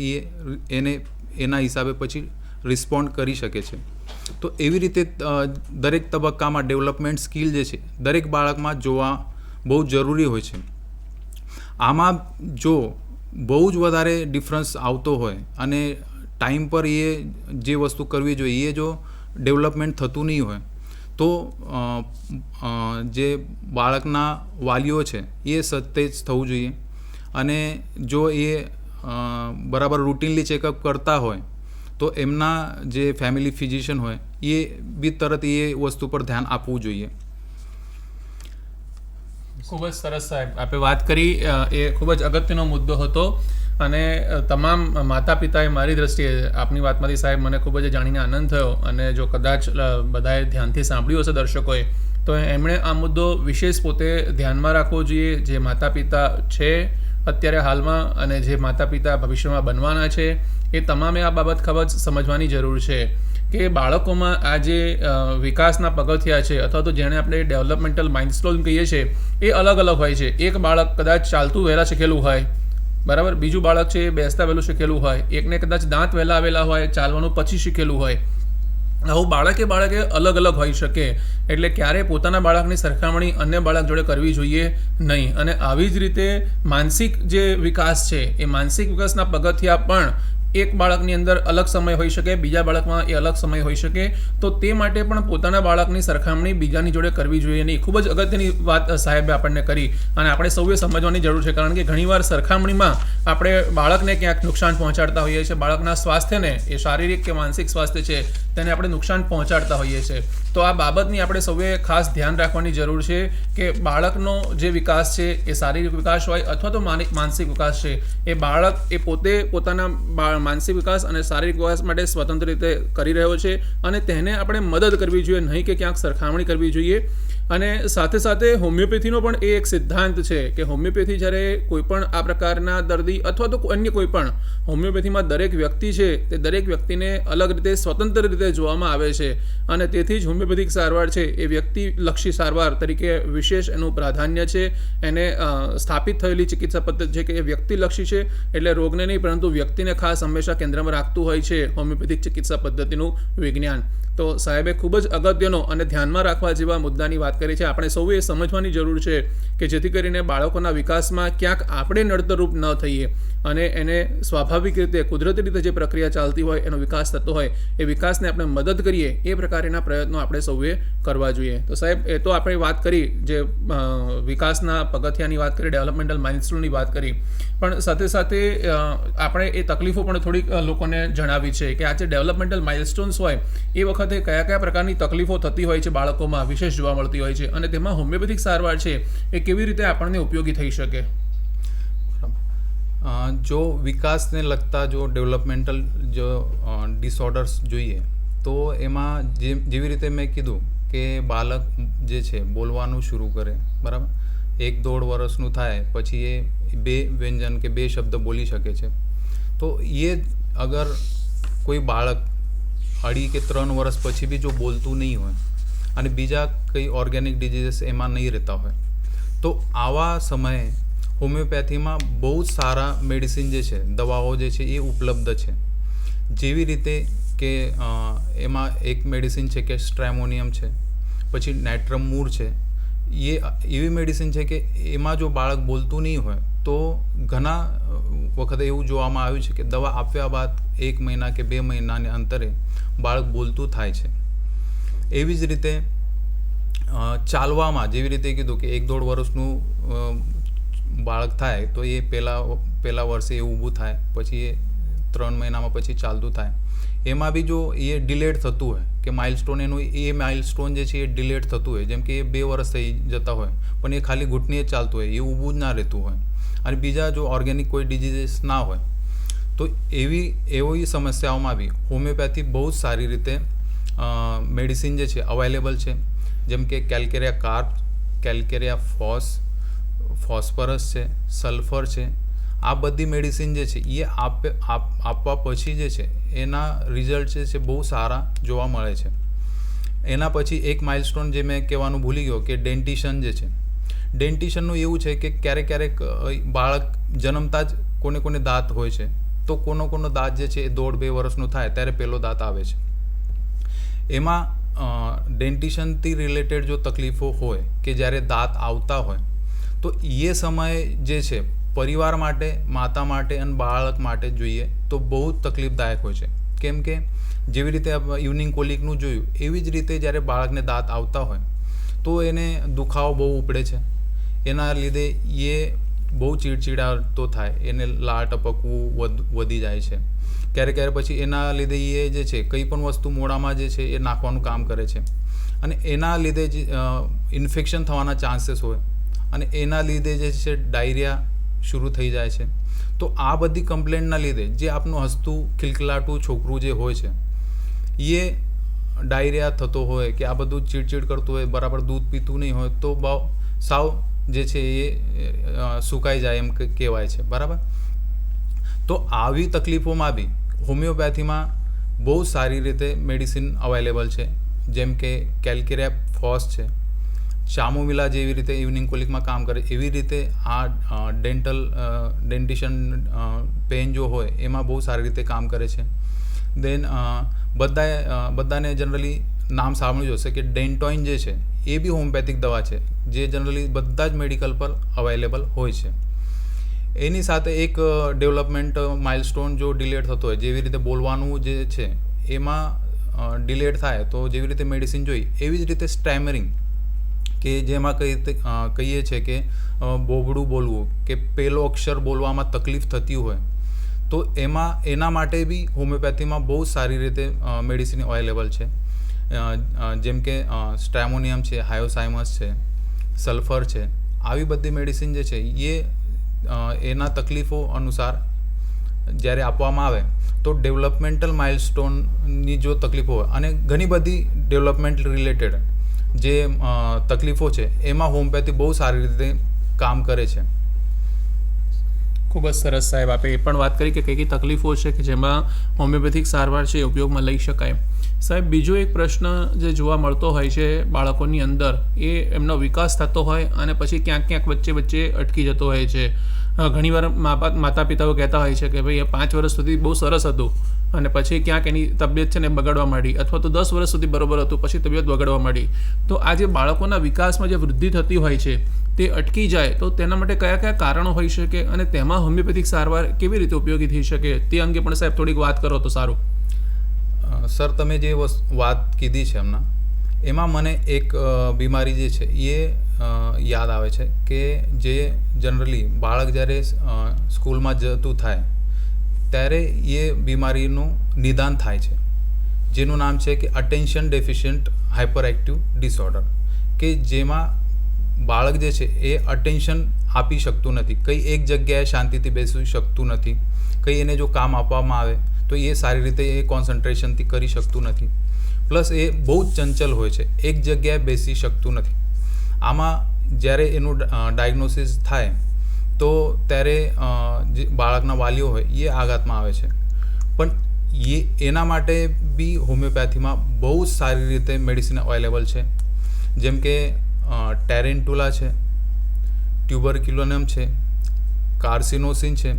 એને એના હિસાબે પછી રિસ્પોન્ડ કરી શકે છે. તો એવી રીતે દરેક તબક્કામાં ડેવલપમેન્ટ સ્કિલ જે છે દરેક બાળકમાં જોવા બહુ જરૂરી હોય છે. આમાં જો બહુ જ વધારે ડિફરન્સ આવતો હોય અને ટાઈમ પર એ જે વસ્તુ કરવી જોઈએ એ જો ડેવલપમેન્ટ થતું નહીં હોય તો જે બાળકના વાલીઓ છે એ સતેજ થવું જોઈએ. અને જો એ બરાબર રૂટીનલી ચેકઅપ કરતા હોય તો એમના જે ફેમિલી ફિઝિશિયન હોય એ બી તરત એ વસ્તુ પર ધ્યાન આપવું જોઈએ. ખૂબ જ સરસ સાહેબ, આપે વાત કરી એ ખૂબ જ અગત્યનો મુદ્દો હતો અને તમામ માતા પિતાએ મારી દ્રષ્ટિએ આપની વાતમાંથી સાહેબ મને ખૂબ જ જાણીને આનંદ થયો. અને જો કદાચ બધાએ ધ્યાનથી સાંભળ્યું હશે દર્શકોએ તો એમણે આ મુદ્દો વિશેષ પોતે ધ્યાનમાં રાખવો જોઈએ. જે માતા પિતા છે અત્યારે હાલમાં અને જે માતા પિતા ભવિષ્યમાં બનવાના છે એ તમામે આ બાબત ખૂબ જ સમજવાની જરૂર છે કે બાળકોમાં આ જે વિકાસના પગથિયા છે અથવા તો જેને આપણે ડેવલપમેન્ટલ માઇલસ્ટોન કહીએ છીએ એ અલગ અલગ હોય છે. એક બાળક કદાચ ચાલતું વહેલા શીખેલું હોય, બરાબર, બીજું બાળક છે એ બેસતા વહેલું શીખેલું હોય, એકને કદાચ દાંત વહેલા આવેલા હોય, ચાલવાનું પછી શીખેલું હોય. આવું બાળકે અલગ અલગ હોઈ શકે. એટલે ક્યારે પોતાના બાળકની સરખામણી અન્ય બાળક જોડે કરવી જોઈએ નહીં. અને આવી જ રીતે માનસિક જે વિકાસ છે એ માનસિક વિકાસના પગથિયા પણ એક બાળકની અંદર અલગ સમય હોઈ શકે, બીજા બાળકમાં એ અલગ સમય હોઈ શકે. તો તે માટે પણ પોતાના બાળકની સરખામણી બીજાની જોડે કરવી જોઈએ નહીં. ખૂબ જ અગત્યની વાત સાહેબે આપણને કરી અને આપણે સૌએ સમજવાની જરૂર છે. કારણ કે ઘણીવાર સરખામણીમાં આપણે બાળકને ક્યાંક નુકસાન પહોંચાડતા હોઈએ છીએ. બાળકના સ્વાસ્થ્યને, એ શારીરિક કે માનસિક સ્વાસ્થ્ય છે તેને આપણે નુકસાન પહોંચાડતા હોઈએ છીએ. તો આ બાબતની આપણે સૌએ ખાસ ધ્યાન રાખવાની જરૂર છે કે બાળકનો જે વિકાસ છે એ શારીરિક વિકાસ હોય અથવા તો માનસિક વિકાસ છે એ બાળક એ પોતે પોતાના માનસિક વિકાસ અને શારીરિક વિકાસ માટે સ્વતંત્ર રીતે કરી રહ્યો છે અને તેને આપણે મદદ કરવી જોઈએ, નહીં કે ક્યાંક સરખામણી કરવી જોઈએ. અને સાથે સાથે હોમિયોપેથીનો પણ એ એક સિદ્ધાંત છે કે હોમિયોપેથી જ્યારે કોઈ પણ આ પ્રકારના દર્દી અથવા તો અન્ય કોઈ પણ હોમિયોપેથીમાં દરેક વ્યક્તિ છે તે દરેક વ્યક્તિને અલગ રીતે સ્વતંત્ર રીતે જોવામાં આવે છે અને તેથી જ હોમિયોપેથિક સારવાર છે એ વ્યક્તિલક્ષી સારવાર તરીકે વિશેષ એનું પ્રાધાન્ય છે. એને સ્થાપિત થયેલી ચિકિત્સા પદ્ધતિ છે કે એ વ્યક્તિલક્ષી છે, એટલે રોગને નહીં પરંતુ વ્યક્તિને ખાસ હંમેશા કેન્દ્રમાં રાખતું હોય છે હોમિયોપેથિક ચિકિત્સા પદ્ધતિનું વિજ્ઞાન. તો સાહેબે ખૂબ જ અગત્યનો અને ધ્યાનમાં રાખવા જેવા મુદ્દાની વાત કરી છે. આપણે સૌએ સમજવાની જરૂર છે કે જેથી કરીને બાળકોના વિકાસમાં ક્યાંક આપણે નડતરરૂપ ન થઈએ અને એને સ્વાભાવિક રીતે કુદરતી રીતે જે પ્રક્રિયા ચાલતી હોય એનો વિકાસ થતો હોય એ વિકાસને આપણે મદદ કરીએ એ પ્રકારના પ્રયત્નો આપણે સૌએ કરવા જોઈએ. તો સાહેબ એ તો આપણે વાત કરી જે વિકાસના પગથિયાની વાત કરી, ડેવલપમેન્ટલ માઇલસ્ટોનની વાત કરી, પણ સાથે સાથે આપણે એ તકલીફો પણ થોડીક લોકોને જણાવી છે કે આ જે ડેવલપમેન્ટલ માઇલસ્ટોન્સ હોય એ વખતે કયા કયા પ્રકારની તકલીફો થતી હોય છે બાળકોમાં વિશેષ જોવા મળતી હોય છે અને તેમાં હોમિયોપેથિક સારવાર છે એ કેવી રીતે આપણને ઉપયોગી થઈ શકે. જો વિકાસને લગતા જો ડેવલપમેન્ટલ જો ડિસઓર્ડર્સ જોઈએ તો એમાં જેવી રીતે મેં કીધું કે બાળક જે છે બોલવાનું શરૂ કરે, બરાબર, 1-1.5 વર્ષનું થાય પછી એ 2 વ્યંજન કે 2 શબ્દ બોલી શકે છે. તો એ અગર કોઈ બાળક 2.5 કે 3 વર્ષ પછી બી જો બોલતું નહીં હોય અને બીજા કંઈ ઓર્ગેનિક ડિઝીઝીસ એમાં નહીં રહેતા હોય તો આવા સમયે હોમિયોપેથીમાં બહુ જ સારા મેડિસિન જે છે, દવાઓ જે છે એ ઉપલબ્ધ છે. જેવી રીતે કે એમાં એક મેડિસિન છે કે સ્ટ્રેમોનિયમ છે, પછી નાઇટ્રમ મૂર છે. એ એવી મેડિસિન છે કે એમાં જો બાળક બોલતું નહીં હોય તો ઘણા વખતે એવું જોવામાં આવ્યું છે કે દવા આપ્યા બાદ 1 મહિના કે 2 મહિનાને અંતરે બાળક બોલતું થાય છે. એવી જ રીતે ચાલવામાં જેવી રીતે કીધું કે 1-1.5 વર્ષનું બાળક થાય તો એ પહેલા વર્ષે એ ઊભું થાય, પછી એ 3 મહિનામાં પછી ચાલતું થાય. એમાં બી જો એ ડિલેડ થતું હોય કે માઇલસ્ટોન એનું એ માઇલસ્ટોન જે છે એ ડિલેડ થતું હોય, જેમ કે એ 2 વર્ષ થઈ જતા હોય પણ એ ખાલી ઘૂંટણીએ જ ચાલતું હોય, એ ઊભું જ ના રહેતું હોય અને બીજા જો ઓર્ગેનિક કોઈ ડિઝીઝીસ ના હોય તો એવી સમસ્યાઓમાં બી હોમિયોપેથી બહુ જ સારી રીતે મેડિસિન જે છે અવેલેબલ છે. જેમ કે કેલ્કેરિયા કાર્પ, કેલ્કેરિયા ફોસ્ફરસ છે, સલ્ફર છે. આ બધી મેડિસિન જે છે એ આપવા પછી જે છે એના રિઝલ્ટ જે છે બહુ સારા જોવા મળે છે. એના પછી એક માઇલસ્ટોન જે મેં કહેવાનું ભૂલી ગયો કે ડેન્ટિશન જે છે. ડેન્ટિશનનું એવું છે કે ક્યારેક બાળક જન્મતા જ કોને દાંત હોય છે તો કોનો દાંત જે છે એ 1.5-2 વર્ષનું થાય ત્યારે પહેલો દાંત આવે છે. એમાં ડેન્ટિશનથી રિલેટેડ જો તકલીફો હોય કે જ્યારે દાંત આવતા હોય તો એ સમયે જે છે પરિવાર માટે, માતા માટે અને બાળક માટે જોઈએ તો બહુ જ તકલીફદાયક હોય છે. કેમ કે જેવી રીતે ઇવનિંગ કોલિકનું જોયું એવી જ રીતે જ્યારે બાળકને દાંત આવતા હોય તો એને દુખાવો બહુ ઉપડે છે. એના લીધે એ બહુ ચીડચીડાતો થાય, એને લાળ ટપકવું વધી જાય છે. ક્યારેક પછી એના લીધે એ જે છે કંઈ પણ વસ્તુ મોઢામાં જે છે એ નાખવાનું કામ કરે છે અને એના લીધે જ ઇન્ફેક્શન થવાના ચાન્સીસ હોય અને એના લીધે જે છે ડાયરિયા શરૂ થઈ જાય છે. તો આ બધી કમ્પ્લેન્ટના લીધે જે આપનું હસતું ખિલખિલાતું છોકરું જે હોય છે એ ડાયરિયા થતો હોય કે આ બધું ચીડચીડ કરતું હોય, બરાબર દૂધ પીતું નહીં હોય તો સાવ જે છે એ સુકાઈ જાય એમ કહેવાય છે, બરાબર. તો આવી તકલીફોમાં બી હોમિયોપેથીમાં બહુ સારી રીતે મેડિસિન અવેલેબલ છે. જેમ કે કેલ્કેરિયા ફોસ છે, ચામોમિલા જેવી રીતે ઇવનિંગ કોલિકમાં કામ કરે એવી રીતે આ ડેન્ટિશન પેન જો હોય એમાં બહુ સારી રીતે કામ કરે છે. દેન બધાને જનરલી નામ સાંભળ્યું હશે કે ડેન્ટોઇન જે છે એ બી હોમિયોપેથિક દવા છે જે જનરલી બધા જ મેડિકલ પર અવેલેબલ હોય છે. એની સાથે એક ડેવલપમેન્ટ માઇલસ્ટોન જો ડિલેડ થતો હોય, જેવી રીતે બોલવાનું જે છે એમાં ડિલેડ થાય તો જેવી રીતે મેડિસિન જોઈ એવી જ રીતે સ્ટેમરિંગ કે જેમાં કહીએ છે કે બોબડું બોલવું કે પહેલો અક્ષર બોલવામાં તકલીફ થતી હોય તો એના માટે બી હોમિયોપેથીમાં બહુ સારી રીતે મેડિસિન અવેલેબલ છે. જેમ કે સ્ટ્રેમોનિયમ છે, હાયોસાઇમસ છે, સલ્ફર છે. આવી બધી મેડિસિન જે છે એ એના તકલીફો અનુસાર જ્યારે આપવામાં આવે તો ડેવલપમેન્ટલ માઇલસ્ટોનની જો તકલીફો હોય અને ઘણી બધી ડેવલપમેન્ટ રિલેટેડ જે તકલીફો છે એમાં હોમિયોપેથી બહુ સારી રીતે કામ કરે છે. ખૂબ જ સરસ સાહેબ, આપે એ પણ વાત કરી કે કઈ તકલીફો છે કે જેમાં હોમિયોપેથિક સારવાર છે એ ઉપયોગમાં લઈ શકાય. સાહેબ, બીજો એક પ્રશ્ન જે જોવા મળતો હોય છે બાળકોની અંદર એ એમનો વિકાસ થતો હોય અને પછી ક્યાંક વચ્ચે અટકી જતો હોય છે. ઘણીવાર માતા પિતાઓ કહેતા હોય છે કે ભાઈ એ 5 વર્ષ સુધી બહુ સરસ હતું અને પછી ક્યાંક એની તબિયત છે ને બગડવા માંડી, અથવા તો 10 વર્ષ સુધી બરોબર હતું પછી તબિયત બગડવા માંડી. તો આ જે બાળકોના વિકાસમાં જે વૃદ્ધિ થતી હોય છે તે અટકી જાય તો તેના માટે કયા કારણો હોઈ શકે અને તેમાં હોમિયોપેથિક સારવાર કેવી રીતે ઉપયોગી થઈ શકે તે અંગે પણ સાહેબ થોડીક વાત કરો તો સારું. સર, તમે જે વાત કીધી છે હમણાં એમાં મને એક બીમારી જે છે એ યાદ આવે છે કે જે જનરલી બાળક જ્યારે સ્કૂલમાં જતું થાય ત્યારે એ બીમારીનું નિદાન થાય છે, જેનું નામ છે કે attention deficient hyper active disorder, કે જેમાં બાળક જે છે એ અટેન્શન આપી શકતું નથી, કંઈ એક જગ્યાએ શાંતિથી બેસી શકતું નથી, કંઈ એને જો કામ આપવામાં આવે તો એ સારી રીતે એ કોન્સન્ટ્રેશનથી કરી શકતું નથી, પ્લસ એ બહુ જ ચંચલ હોય છે, એક જગ્યાએ બેસી શકતું નથી. આમાં જ્યારે એનું ડાયગ્નોસિસ થાય તો ત્યારે જે બાળકના વાલીઓ હોય એ આઘાતમાં આવે છે. પણ એના માટે બી હોમિયોપેથીમાં બહુ જ સારી રીતે મેડિસિન અવેલેબલ છે, જેમ કે ટેરેન્ટુલા છે, ટ્યુબરક્યુલોનમ છે, કાર્સિનોસિન છે.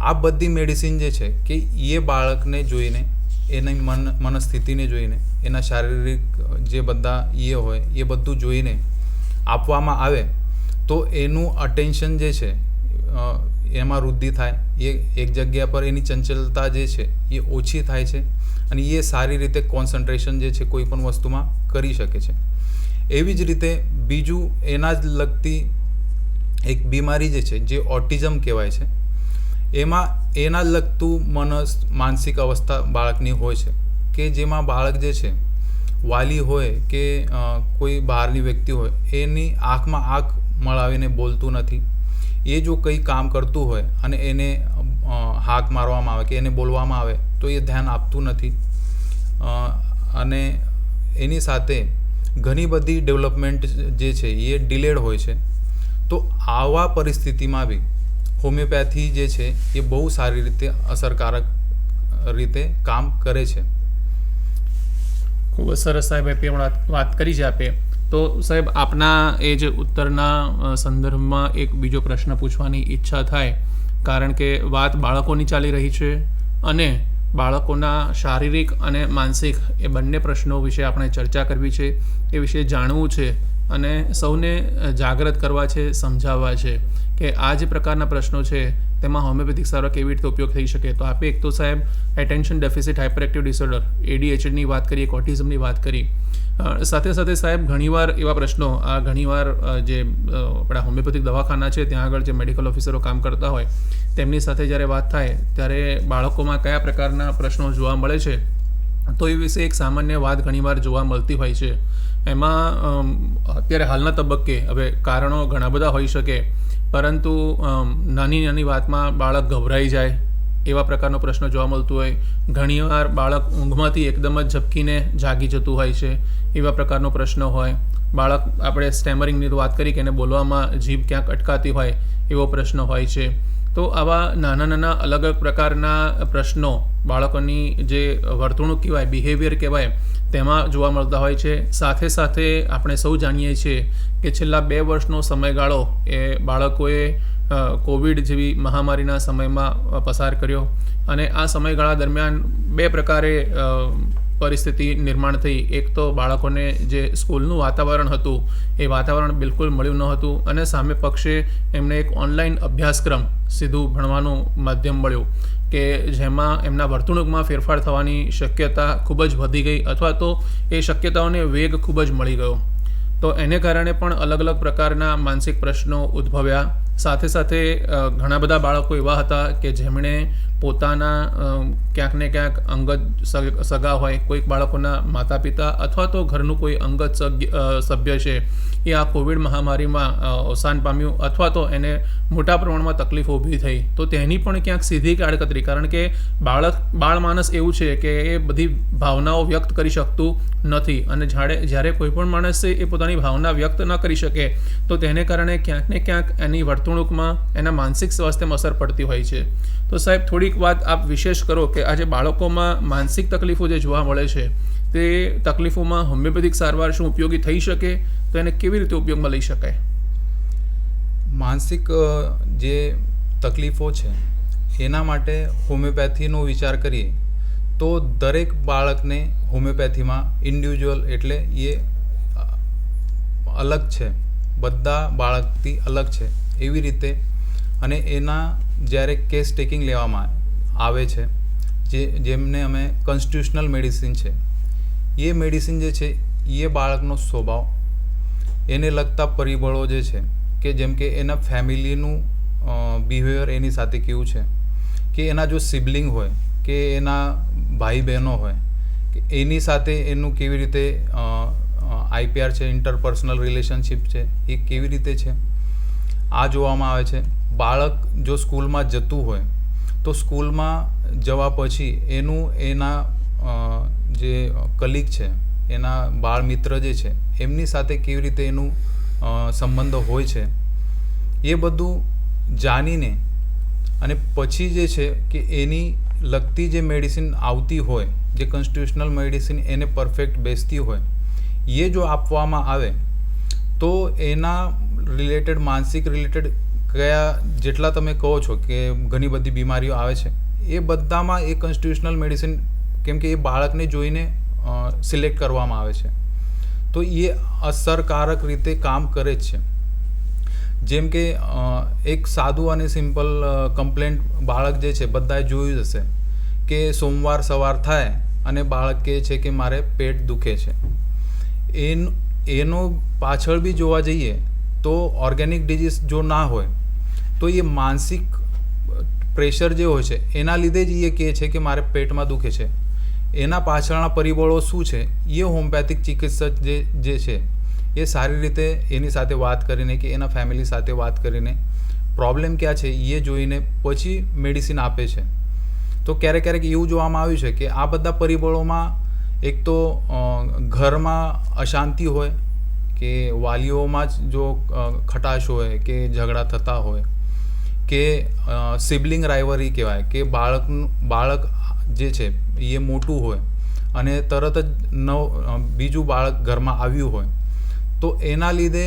આ બધી મેડિસિન જે છે કે એ બાળકને જોઈને, એની મનસ્થિતિને જોઈને, એના શારીરિક જે બધા હોય એ બધું જોઈને આપવામાં આવે તો એનું અટેન્શન જે છે એમાં વૃદ્ધિ થાય, એ એક જગ્યા પર એની ચંચલતા જે છે એ ઓછી થાય છે અને એ સારી રીતે કોન્સન્ટ્રેશન જે છે કોઈ પણ વસ્તુમાં કરી શકે છે. એવી જ રીતે બીજું એના જ લગતી એક બીમારી જે છે જે ઓટિઝમ કહેવાય છે, એમાં એના જ લગતું માનસિક અવસ્થા બાળકની હોય છે કે જેમાં બાળક જે છે વાલી હોય કે કોઈ બહારની વ્યક્તિ હોય એની આંખમાં આંખ મળાવીને બોલતું નથી. એ જો કંઈ કામ કરતું હોય અને એને હાક મારવામાં આવે કે એને બોલવામાં આવે તો એ ધ્યાન આપતું નથી અને એની સાથે ઘણી બધી ડેવલપમેન્ટ જે છે એ ડિલેડ હોય છે. તો આવા પરિસ્થિતિમાં બી હોમિયોપેથી જે છે એ બહુ સારી રીતે અસરકારક રીતે કામ કરે છે. ખૂબ જ સરસ સાહેબ એ પણ વાત કરી છે આપે. તો સાહેબ આપના એ જે ઉત્તરના સંદર્ભમાં એક બીજો પ્રશ્ન પૂછવાની ઈચ્છા થાય, કારણ કે વાત બાળકોની ચાલી રહી છે અને બાળકોના શારીરિક અને માનસિક એ બંને પ્રશ્નો વિશે આપણે ચર્ચા કરવી છે, એ વિશે જાણવું છે અને સૌને જાગૃત કરવા છે, સમજાવવા છે કે આ જે પ્રકારના પ્રશ્નો છે તેમાં હોમિયોપેથિક સારવાર કેવી રીતે ઉપયોગ થઈ શકે. તો આપે એક તો સાહેબ attention deficit hyper active disorder ADHDની વાત કરી, એક ઓટિઝમની વાત કરી. સાથે સાથે સાહેબ ઘણીવાર એવા પ્રશ્નો, આ ઘણીવાર જે આપણા હોમિયોપેથિક દવાખાના છે ત્યાં આગળ જે મેડિકલ ઓફિસરો કામ કરતા હોય તેમની સાથે જ્યારે વાત થાય ત્યારે બાળકોમાં કયા પ્રકારના પ્રશ્નો જોવા મળે છે તો એ વિશે એક સામાન્ય વાત ઘણીવાર જોવા મળતી હોય છે. એમાં અત્યારે હાલના તબક્કે હવે કારણો ઘણા બધા હોઈ શકે, પરંતુ નાની નાની વાતમાં બાળક ગભરાઈ જાય એવા પ્રકારનો પ્રશ્ન જોવા મળતું હોય. ઘણીવાર બાળક ઊંઘમાંથી એકદમ જ ઝબકીને જાગી જતું હોય છે, એવા પ્રકારનો પ્રશ્ન હોય. બાળક, આપણે સ્ટેમરિંગની તો વાત કરી કે એને બોલવામાં જીભ ક્યાંક અટકાતી હોય એવો પ્રશ્ન હોય છે. તો આવા નાના નાના અલગ અલગ પ્રકારના પ્રશ્નો બાળકોની જે વર્તણૂક કહેવાય, બિહેવિયર કહેવાય, તેમાં જોવા મળતા હોય છે. સાથે સાથે આપણે સૌ જાણીએ છીએ કે છેલ્લા 2 વર્ષનો સમયગાળો એ બાળકોએ કોવિડ જેવી મહામારીના સમયમાં પસાર કર્યો અને આ સમયગાળા દરમિયાન 2 પ્રકારે પરિસ્થિતિ નિર્માણ થઈ. એક તો બાળકોને જે સ્કૂલનું વાતાવરણ હતું એ વાતાવરણ બિલકુલ મળ્યું ન હતું અને સામે પક્ષે એમને એક ઓનલાઈન અભ્યાસક્રમ, સીધું ભણવાનું માધ્યમ મળ્યું કે જેમાં એમના વર્તણૂકમાં ફેરફાર થવાની શક્યતા ખૂબ જ વધી ગઈ અથવા તો એ શક્યતાઓને વેગ ખૂબ જ મળી ગયો. તો એને કારણે પણ અલગ અલગ પ્રકારના માનસિક પ્રશ્નો ઉદ્ભવ્યા. સાથે સાથે ઘણા બધા બાળકો એવા હતા કે જેમણે પોતાના ક્યાંક ને ક્યાંક અંગત સગા હોય, કોઈક બાળકોના માતા પિતા અથવા તો ઘરનું કોઈ અંગત સભ્ય છે એ આ કોવિડ મહામારીમાં અવસાન પામ્યું અથવા તો એને મોટા પ્રમાણમાં તકલીફો ઊભી થઈ. તો તેની પણ ક્યાંક સીધી કાળકતરી, કારણ કે બાળ માણસ એવું છે કે એ બધી ભાવનાઓ વ્યક્ત કરી શકતું નથી અને જ્યારે કોઈ પણ માણસ છે એ પોતાની ભાવના વ્યક્ત ન કરી શકે તો તેને કારણે ક્યાંક ને ક્યાંક એની વર્તણૂકમાં, એના માનસિક સ્વાસ્થ્યમાં અસર પડતી હોય છે. તો સાહેબ થોડીક વાત આપ વિશેષ કરો કે આજે બાળકોમાં માનસિક તકલીફો જે જોવા મળે છે તે તકલીફોમાં હોમિયોપેથિક સારવાર શું ઉપયોગી થઈ શકે, તો એને કેવી રીતે ઉપયોગમાં લઈ શકાય? માનસિક જે તકલીફો છે એના માટે હોમિયોપેથીનો વિચાર કરીએ તો દરેક બાળકને હોમિયોપેથીમાં ઇન્ડિવિજ્યુઅલ એટલે એ અલગ છે, બધા બાળકથી અલગ છે એવી રીતે. અને એના જ્યારે કેસ ટેકિંગ લેવામાં આવે છે, જેમને અમે કોન્સ્ટિટ્યુશનલ મેડિસિન છે, એ મેડિસિન જે છે એ બાળકનો સ્વભાવ, એને લગતા પરિબળો જે છે કે જેમ કે એના ફેમિલીનું બિહેવિયર એની સાથે કેવું છે, કે એના જો સિબલિંગ હોય કે એના ભાઈ બહેનો હોય કે એની સાથે એનું કેવી રીતે IPR છે, ઇન્ટરપર્સનલ રિલેશનશિપ છે, એ કેવી રીતે છે આ જોવામાં આવે છે. બાળક જો સ્કૂલમાં જતું હોય તો સ્કૂલમાં જવા પછી એના જે કલીગ છે, એના બાળ મિત્ર જે છે, એમની સાથે કેવી રીતે એનું સંબંધ હોય છે, એ બધું જાણીને અને પછી જે છે કે એની લગતી જે મેડિસિન આવતી હોય, જે કોન્સ્ટિટ્યુશનલ મેડિસિન એને પરફેક્ટ બેસતી હોય, એ જો આપવામાં આવે તો એના રિલેટેડ માનસિક રિલેટેડ કયા જેટલા તમે કહો છો કે ઘણી બધી બીમારીઓ આવે છે, એ બધામાં એ કોન્સ્ટિટ્યુશનલ મેડિસિન, કેમ કે એ બાળકને જોઈને સિલેક્ટ કરવામાં આવે છે, તો એ અસરકારક રીતે કામ કરે જ છે. જેમ કે એક સાદું અને સિમ્પલ કમ્પ્લેન્ટ બાળક જે છે, બધાએ જોયું જ હશે કે સોમવાર સવાર થાય અને બાળક કહે છે કે મારે પેટ દુખે છે. એનો પાછળ બી જોવા જઈએ તો ઓર્ગેનિક ડિઝીઝ જો ના હોય તો એ માનસિક પ્રેશર જે હોય છે એના લીધે જ એ કહે છે કે મારે પેટમાં દુખે છે. એના પાછળના પરિબળો શું છે એ હોમિયોપેથિક ચિકિત્સક જે છે એ સારી રીતે એની સાથે વાત કરીને કે એના ફેમિલી સાથે વાત કરીને પ્રોબ્લેમ ક્યાં છે એ જોઈને પછી મેડિસિન આપે છે. તો ક્યારેક ક્યારેક એવું જોવામાં આવ્યું છે કે આ બધા પરિબળોમાં એક તો ઘરમાં અશાંતિ હોય, કે વાલીઓમાં જ જો ખટાશ હોય, કે ઝઘડા થતા હોય, કે સિબલિંગ રાઇવરી કહેવાય કે બાળક જે છે એ મોટું હોય અને તરત જ બીજું બાળક ઘરમાં આવ્યું હોય, તો એના લીધે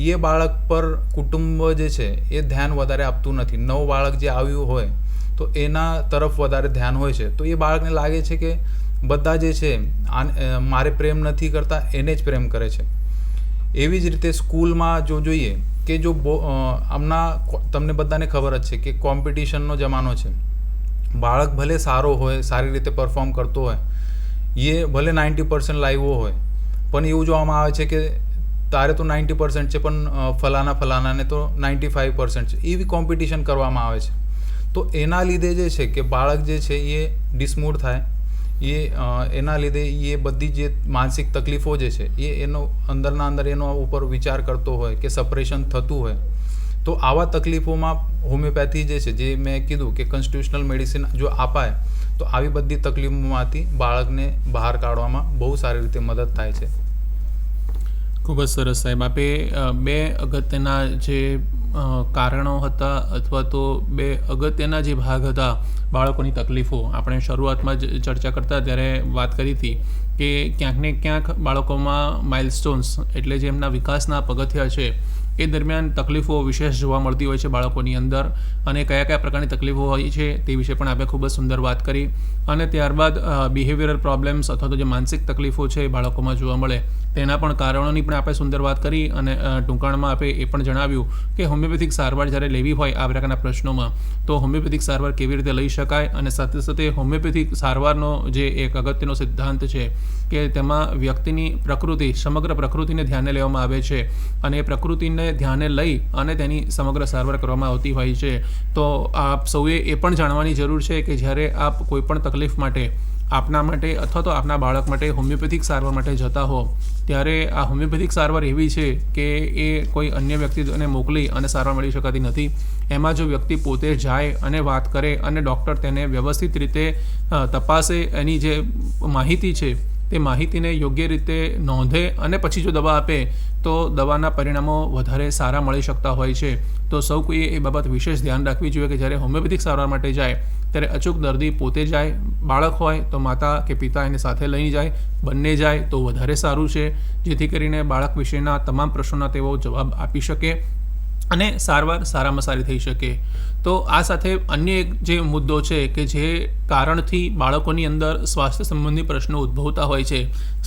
એ બાળક પર કુટુંબ જે છે એ ધ્યાન વધારે આપતું નથી. નવું બાળક જે આવ્યું હોય તો એના તરફ વધારે ધ્યાન હોય છે, તો એ બાળકને લાગે છે કે બધા જે છે મારે પ્રેમ નથી કરતા, એને જ પ્રેમ કરે છે. એવી જ રીતે સ્કૂલમાં જો જોઈએ કે જો હમણાં તમને બધાને ખબર જ છે કે કોમ્પિટિશનનો જમાનો છે. બાળક ભલે સારો હોય, સારી રીતે પરફોર્મ કરતો હોય, એ ભલે 90% લાવ્યો હોય, પણ એવું જોવામાં આવે છે કે તારે તો 90% છે પણ ફલાનાને તો 95% છે. એવી કોમ્પિટિશન કરવામાં આવે છે. તો એના લીધે જે છે કે બાળક જે છે એ ડિસમૂડ થાય, એના લીધે એ બધી જે માનસિક તકલીફો જે છે એનો અંદરના અંદર એનો ઉપર વિચાર કરતો હોય કે સપરેશન થતું હોય. તો આવા તકલીફોમાં હોમિયોપેથી જે છે, જે મેં કીધું કે કોન્સ્ટિટ્યુશનલ મેડિસિન જો અપાય તો આવી બધી તકલીફોમાંથી બાળકને બહાર કાઢવામાં બહુ સારી રીતે મદદ થાય છે. ખૂબ જ સરસ સાહેબ. આપે બે અગત્યના જે કારણો હતા અથવા તો બે અગત્યના જે ભાગ હતા બાળકોની તકલીફો, આપણે શરૂઆતમાં જ ચર્ચા કરતા ત્યારે વાત કરી હતી કે ક્યાંક ને ક્યાંક બાળકોમાં માઇલસ્ટોન્સ એટલે જે એમના વિકાસના પગથિયા છે એ દરમિયાન તકલીફો વિશેષ જોવા મળતી હોય છે બાળકોની અંદર, અને કયા કયા પ્રકારની તકલીફો હોય છે તે વિશે પણ આપણે ખૂબ જ સુંદર વાત કરી. અને ત્યારબાદ બિહેવિયરલ પ્રોબ્લેમ્સ અથવા તો જે માનસિક તકલીફો છે એ બાળકોમાં જોવા મળે તેના પણ કારણોની પણ આપણે સુંદર વાત કરી. અને ટૂંકાણમાં આપણે એ પણ જણાવ્યું કે હોમિયોપેથિક સારવાર જ્યારે લેવી હોય આ પ્રકારના પ્રશ્નોમાં તો હોમિયોપેથિક સારવાર કેવી રીતે લઈ શકાય, અને સાથે સાથે હોમિયોપેથિક સારવારનો જે એક અગત્યનો સિદ્ધાંત છે કે તેમાં વ્યક્તિની પ્રકૃતિ, સમગ્ર પ્રકૃતિને ધ્યાને લેવામાં આવે છે, અને એ પ્રકૃતિને ધ્યાને લઈ અને તેની સમગ્ર સારવાર કરવામાં આવતી હોય છે. તો આપ સૌએ એ પણ જાણવાની જરૂર છે કે જ્યારે આપ કોઈ પણ તકલીફ માટે આપના માટે અથવા તો આપના બાળક માટે હોમિયોપેથિક સારવાર માટે જતા હો ત્યારે આ હોમિયોપેથિક સારવાર એવી છે કે એ કોઈ અન્ય વ્યક્તિને મોકલી અને સારવાર મળી શકાતી નથી. એમાં જો વ્યક્તિ પોતે જાય અને વાત કરે અને ડૉક્ટર તેને વ્યવસ્થિત રીતે તપાસે, એની જે માહિતી છે તે માહિતીને યોગ્ય રીતે નોંધે અને પછી જો દવા આપે તો દવાના પરિણામો વધારે સારા મળી શકતા હોય છે. તો સૌ કોઈએ એ બાબત વિશેષ ધ્યાન રાખવી જોઈએ કે જ્યારે હોમિયોપેથિક સારવાર માટે જાય ત્યારે અચૂક દર્દી પોતે જાય, બાળક હોય તો માતા કે પિતા એને સાથે લઈને જાય, બંને જાય તો વધારે સારું છે, જેથી કરીને બાળક વિશેના તમામ પ્રશ્નોના તેઓ જવાબ આપી શકે અને સારવાર સારામાં સારી થઈ શકે. તો આ સાથે અન્ય એક જે મુદ્દો છે કે જે કારણથી બાળકોની અંદર સ્વાસ્થ્ય સંબંધી પ્રશ્નો ઉદ્ભવતા હોય છે,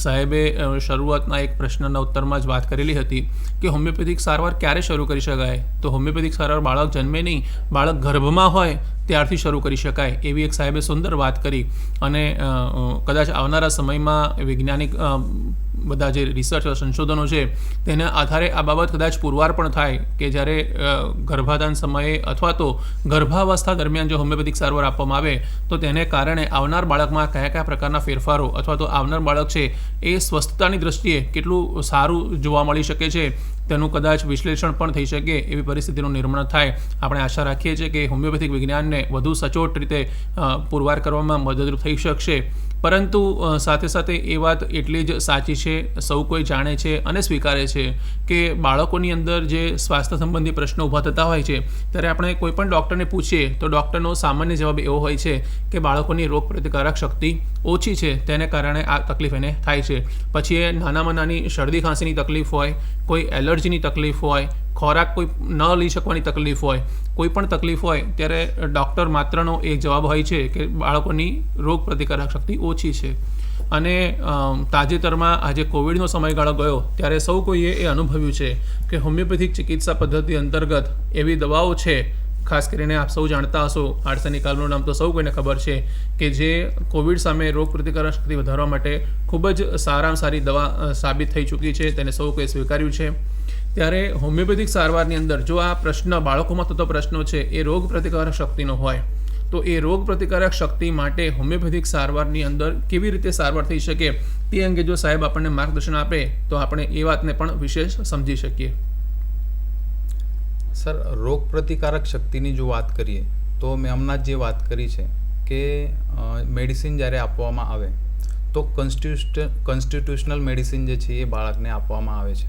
સાહેબે શરૂઆતના એક પ્રશ્નના ઉત્તરમાં જ વાત કરેલી હતી કે હોમિયોપેથિક સારવાર ક્યારે શરૂ કરી શકાય. તો હોમિયોપેથિક સારવાર બાળક જન્મે નહીં, બાળક ગર્ભમાં હોય ત્યારથી શરૂ કરી શકાય એવી એક સાહેબે સુંદર વાત કરી. અને કદાચ આવનારા સમયમાં વૈજ્ઞાનિક બધા જે રિસર્ચ સંશોધનો છે તેના આધારે આ બાબત કદાચ પુરવાર પણ થાય કે જ્યારે ગર્ભાધાન સમયે અથવા તો ગર્ભાવસ્થા દરમિયાન જો હોમિયોપેથિક સારવાર આપવામાં આવે તો તેને કારણે આવનાર બાળકમાં કયા કયા પ્રકારના ફેરફારો અથવા તો આવનાર બાળક છે એ સ્વસ્થતાની દ્રષ્ટિએ કેટલું સારું જોવા મળી શકે છે તેનું કદાચ વિશ્લેષણ પણ થઈ શકે એવી પરિસ્થિતિનું નિર્માણ થાય. આપણે આશા રાખીએ છીએ કે હોમિયોપેથિક વિજ્ઞાનને વધુ સચોટ રીતે પુરવાર કરવામાં મદદરૂપ થઈ શકશે. પરંતુ સાથે સાથે એ વાત એટલી જ સાચી છે, સૌ કોઈ જાણે છે અને સ્વીકારે છે કે બાળકોની અંદર જે સ્વાસ્થ્ય સંબંધી પ્રશ્નો ઊભા થતા હોય છે ત્યારે આપણે કોઈ પણ ડૉક્ટરને પૂછીએ તો ડૉક્ટરનો સામાન્ય જવાબ એવો હોય છે કે બાળકોની રોગ પ્રતિકારક શક્તિ ઓછી છે, તેને કારણે આ તકલીફ એને થાય છે. પછી એ નાનામાં નાની શરદી ખાંસીની તકલીફ હોય, કોઈ એલર્જીની તકલીફ હોય, ખોરાક કોઈ ન લઈ શકવાની તકલીફ હોય, કોઈ પણ તકલીફ હોય ત્યારે ડૉક્ટર માત્રનો એક જવાબ હોય છે કે બાળકોની રોગ પ્રતિકારક શક્તિ ઓછી છે. અને તાજેતરમાં આજે કોવિડનો સમયગાળો ગયો ત્યારે સૌ કોઈએ એ અનુભવ્યું છે કે હોમિયોપેથિક ચિકિત્સા પદ્ધતિ અંતર્ગત એવી દવાઓ છે, ખાસ કરીને આપ સૌ જાણતા હશો, આર્સેનિકાલનું નામ તો સૌ કોઈને ખબર છે કે જે કોવિડ સામે રોગ પ્રતિકારક શક્તિ વધારવા માટે ખૂબ જ સારામાં સારી દવા સાબિત થઈ ચૂકી છે, તેને સૌ કોઈએ સ્વીકાર્યું છે. ત્યારે હોમિયોપેથિક સારવારની અંદર જો આ પ્રશ્ન બાળકોમાં થતો પ્રશ્નો છે એ રોગ પ્રતિકારક શક્તિનો હોય તો એ રોગ પ્રતિકારક શક્તિ માટે હોમિયોપેથિક સારવારની અંદર કેવી રીતે સારવાર થઈ શકે તે અંગે જો સાહેબ આપણને માર્ગદર્શન આપે તો આપણે એ વાતને પણ વિશેષ સમજી શકીએ. સર, રોગ પ્રતિકારક શક્તિની જો વાત કરીએ તો મેં હમણાં જ જે વાત કરી છે કે મેડિસિન જ્યારે આપવામાં આવે તો કોન્સ્ટિટ્યુશનલ મેડિસિન જે છે એ બાળકને આપવામાં આવે છે.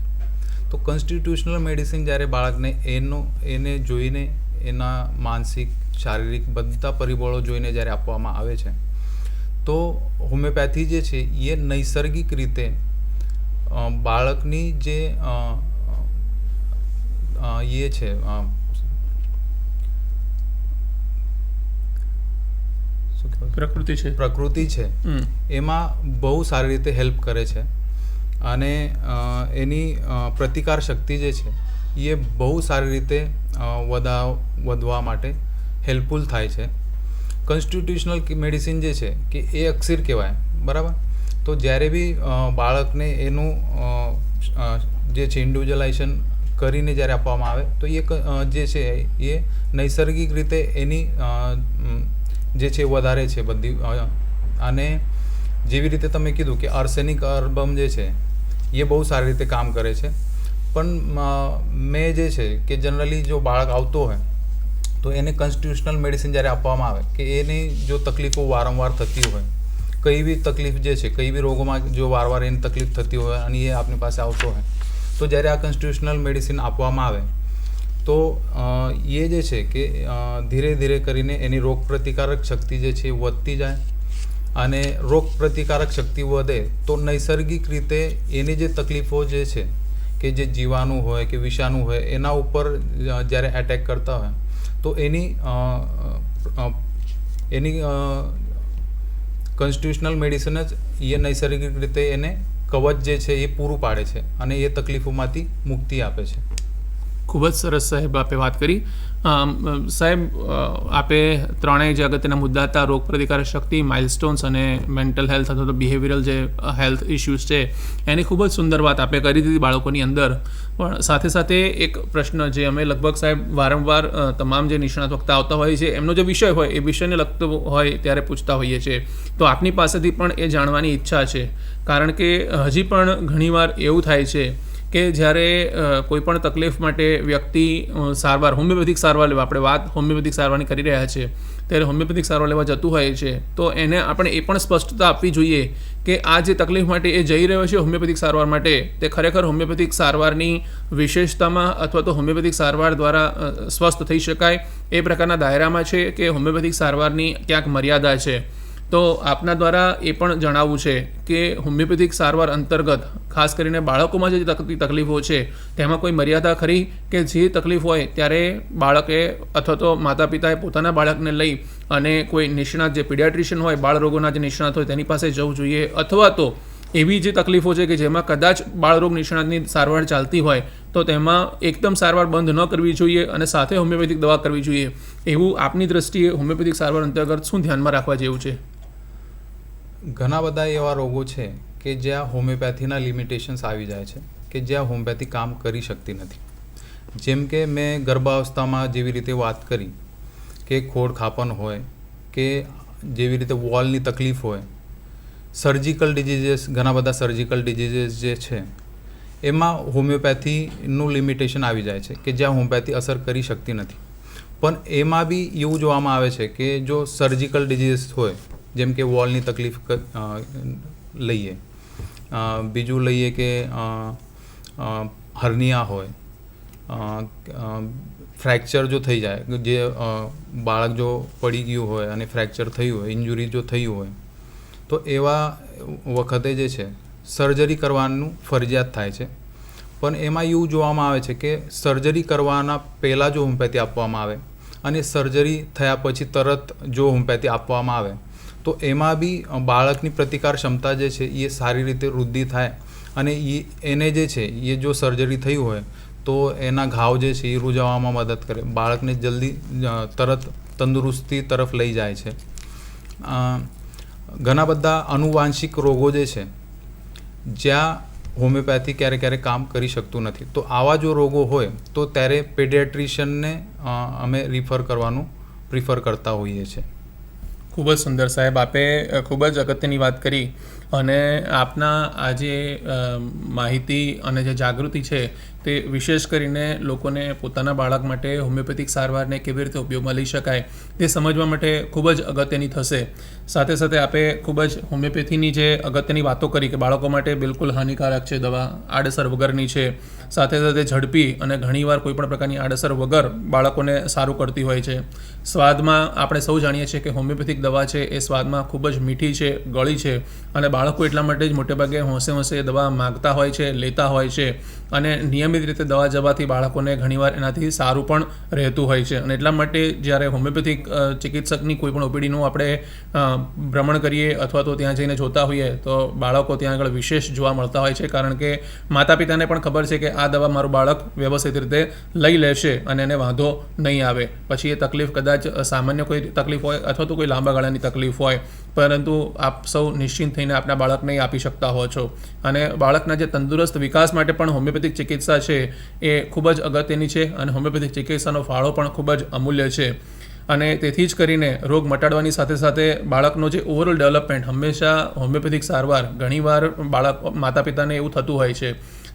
તો કોન્સ્ટિટ્યુશનલ મેડિસિન જ્યારે બાળકને એને જોઈને એના માનસિક, શારીરિક બધા પરિબળો જોઈને જ્યારે આપવામાં આવે છે તો હોમિયોપેથી જે છે એ નૈસર્ગિક રીતે બાળકની જે એ છે પ્રકૃતિ છે એમાં બહુ સારી રીતે હેલ્પ કરે છે અને એની પ્રતિકાર શક્તિ જે છે એ બહુ સારી રીતે વધવા માટે હેલ્પફુલ થાય છે. કોન્સ્ટિટ્યુશનલ મેડિસિન જે છે કે એ અક્ષીર કહેવાય, બરાબર. તો જ્યારે બી બાળકને એનું જે છે ઇન્ડિવિજ્યુઅલાઇઝેશન કરીને જ્યારે આપવામાં આવે તો એ જે છે એ નૈસર્ગિક રીતે એની જે છે વધારે છે બધી. અને જેવી રીતે તમે કીધું કે આર્સેનિક અર્બમ જે છે એ બહુ સારી રીતે કામ કરે છે. પણ મેં જે છે કે જનરલી જો બાળક આવતો હોય તો એને કોન્સ્ટિટ્યુશનલ મેડિસિન જ્યારે આપવામાં આવે કે એની જો તકલીફો વારંવાર થતી હોય, કઈ બી તકલીફ જે છે, કઈ બી રોગોમાં જો વારંવાર એની તકલીફ થતી હોય અને એ આપણી પાસે આવતો હોય તો જ્યારે આ કોન્સ્ટિટ્યુશનલ મેડિસિન આપવામાં આવે તો એ જે છે કે ધીરે ધીરે કરીને એની રોગ પ્રતિકારક શક્તિ જે છે એ વધતી જાય. અને રોગ પ્રતિકારક શક્તિ વધે તો નૈસર્ગિક રીતે એની જે તકલીફો જે છે કે જે જીવાણુ હોય કે વિષાણુ હોય એના ઉપર જ્યારે એટેક કરતા હોય તો એની કોન્સ્ટિટ્યુશનલ મેડિસિન જ એ નૈસર્ગિક રીતે એને કવચ જે છે એ પૂરું પાડે છે અને એ તકલીફોમાંથી મુક્તિ આપે છે. ખૂબ જ સરસ સાહેબ આપે વાત કરી. સાહેબ, આપે ત્રણેય જે અગત્યના મુદ્દા હતા, રોગ પ્રતિકારક શક્તિ, માઇલસ્ટોન્સ અને મેન્ટલ હેલ્થ અથવા તો બિહેવિયરલ જે હેલ્થ ઇશ્યુઝ છે એની ખૂબ જ સુંદર વાત આપે કરી દીધી બાળકોની અંદર. પણ સાથે સાથે એક પ્રશ્ન જે અમે લગભગ સાહેબ વારંવાર તમામ જે નિષ્ણાત વક્તા આવતા હોય છે એમનો જે વિષય હોય એ વિષયને લગતો હોય ત્યારે પૂછતા હોઈએ છીએ. તો આપની પાસેથી પણ એ જાણવાની ઈચ્છા છે, કારણ કે હજી પણ ઘણીવાર એવું થાય છે કે જ્યારે કોઈ પણ તકલીફ માટે વ્યક્તિ સારવાર, હોમિયોપેથિક સારવાર લેવા, આપણે વાત હોમિયોપેથિક સારવારની કરી રહ્યા છીએ, ત્યારે હોમિયોપેથિક સારવાર લેવા જતું હોય છે તો એને આપણે એ પણ સ્પષ્ટતા આપવી જોઈએ કે આ જે તકલીફ માટે એ જઈ રહ્યો છે હોમિયોપેથિક સારવાર માટે તે ખરેખર હોમિયોપેથિક સારવારની વિશેષતામાં અથવા તો હોમિયોપેથિક સારવાર દ્વારા સ્વસ્થ થઈ શકાય એ પ્રકારના દાયરામાં છે કે હોમિયોપેથિક સારવારની ક્યાંક મર્યાદા છે. તો આપના દ્વારા એ પણ જણાવવું છે કે હોમિયોપેથિક સારવાર અંતર્ગત ખાસ કરીને બાળકોમાં જે તકલીફો છે તેમાં કોઈ મર્યાદા ખરી કે જે તકલીફ હોય ત્યારે બાળકે અથવા તો માતા પિતાએ પોતાના બાળકને લઈ અને કોઈ નિષ્ણાત જે પીડિયાટ્રિશિયન હોય, બાળરોગોના જે નિષ્ણાત હોય તેની પાસે જવું જોઈએ, અથવા તો એવી જે તકલીફો છે કે જેમાં કદાચ બાળરોગ નિષ્ણાતની સારવાર ચાલતી હોય તો તેમાં એકદમ સારવાર બંધ ન કરવી જોઈએ અને સાથે હોમિયોપેથિક દવા કરવી જોઈએ, એવું આપની દ્રષ્ટિએ હોમિયોપેથિક સારવાર અંતર્ગત શું ધ્યાનમાં રાખવા જેવું છે? ઘણા બધા એવા રોગો છે કે જ્યાં હોમિયોપેથીના લિમિટેશન્સ આવી જાય છે, કે જ્યાં હોમિયોપેથી કામ કરી શકતી નથી. જેમ કે મેં ગર્ભાવસ્થામાં જેવી રીતે વાત કરી કે ખોડ ખાપન હોય કે જેવી રીતે વોલની તકલીફ હોય, સર્જિકલ ડિઝીઝીસ, ઘણા બધા સર્જિકલ ડિઝીઝીસ જે છે એમાં હોમિયોપેથીનું લિમિટેશન આવી જાય છે કે જ્યાં હોમિયોપેથી અસર કરી શકતી નથી. પણ એમાં બી એવું જોવામાં આવે છે કે જો સર્જિકલ ડિઝીઝ હોય, જેમ કે વોલની તકલીફ લઈએ, બીજું લઈએ કે હર્નિયા હોય, ફ્રેક્ચર જો થઈ જાય, જે બાળક જો પડી ગયું હોય અને ફ્રેક્ચર થયું હોય, ઇન્જુરી જો થયું હોય, તો એવા વખતે જે છે સર્જરી કરવાનું ફરજિયાત થાય છે. પણ એમાં એવું જોવામાં આવે છે કે સર્જરી કરવાના પહેલાં જો હોમિયોપેથી આપવામાં આવે અને સર્જરી થયા પછી તરત જો હોમિયોપેથી આપવામાં આવે તો એમાં બી બાળકની પ્રતિકાર ક્ષમતા જે છે એ સારી રીતે વૃદ્ધિ થાય અને એને જે છે એ જો સર્જરી થઈ હોય તો એના ઘાવ જે છે એ રૂઝાવામાં મદદ કરે, બાળકને જલ્દી તરત તંદુરસ્તી તરફ લઈ જાય છે. ઘણા બધા આનુવાંશિક રોગો જે છે જ્યાં હોમિયોપેથી ક્યારેક કામ કરી શકતું નથી, તો આવા જો રોગો હોય તો ત્યારે પેડિયાટ્રિશિયનને અમે રિફર કરવાનું પ્રિફર કરતા હોઈએ છીએ. ખૂબ જ સુંદર સાહેબ, આપે ખૂબ જ અગત્યની વાત કરી અને આપના આ જે માહિતી અને જે જાગૃતિ છે તે વિશેષ કરીને લોકોને પોતાના બાળક માટે હોમિયોપેથિક સારવારને કેવી રીતે ઉપયોગમાં લઈ શકાય તે સમજવા માટે ખૂબ જ અગત્યની થશે. સાથે સાથે આપે ખૂબ જ હોમિયોપેથીની જે અગત્યની વાતો કરી કે બાળકો માટે બિલકુલ હાનિકારક છે, દવા આડઅસર વગરની છે, સાથે સાથે ઝડપી અને ઘણીવાર કોઈપણ પ્રકારની આડઅસર વગર બાળકોને સારું કરતી હોય છે. સ્વાદમાં આપણે સૌ જાણીએ છીએ કે હોમિયોપેથિક દવા છે એ સ્વાદમાં ખૂબ જ મીઠી છે, ગળી છે અને બાળકો એટલા માટે જ મોટેભાગે હોંશે એ દવા માગતા હોય છે, લેતા હોય છે અને નિયમિત રીતે દવા જવાથી બાળકોને ઘણીવાર એનાથી સારું પણ રહેતું હોય છે. અને એટલા માટે જ્યારે હોમિયોપેથિક ચિકિત્સકની કોઈ પણ ઓપીડીનું આપણે ભ્રમણ કરીએ અથવા તો ત્યાં જઈને જોતા હોઈએ તો બાળકો ત્યાં આગળ વિશેષ જોવા મળતા હોય છે, કારણ કે માતા પિતાને પણ ખબર છે કે આ દવા મારું બાળક વ્યવસ્થિત રીતે લઈ લેશે અને એને વાંધો નહીં આવે. પછી એ તકલીફ કદાચ સામાન્ય કોઈ તકલીફ હોય અથવા તો કોઈ લાંબા ગાળાની તકલીફ હોય, પરંતુ આપ સૌ નિશ્ચિંત થઈને આપના બાળકને આપી શકતા હો છો. અને બાળકના જે તંદુરસ્ત વિકાસ માટે પણ હોમિયોપેથિક ચિકિત્સા છે એ ખૂબ જ અગત્યની છે અને હોમિયોપેથિક ચિકિત્સાનો ફાળો પણ ખૂબ જ અમૂલ્ય છે. અને તેથી જ કરીને રોગ મટાડવાની સાથે સાથે બાળકનો જે ઓવરઓલ ડેવલપમેન્ટ હંમેશા હોમિયોપેથિક સારવાર, ઘણીવાર માતા પિતાને એવું થતું હોય છે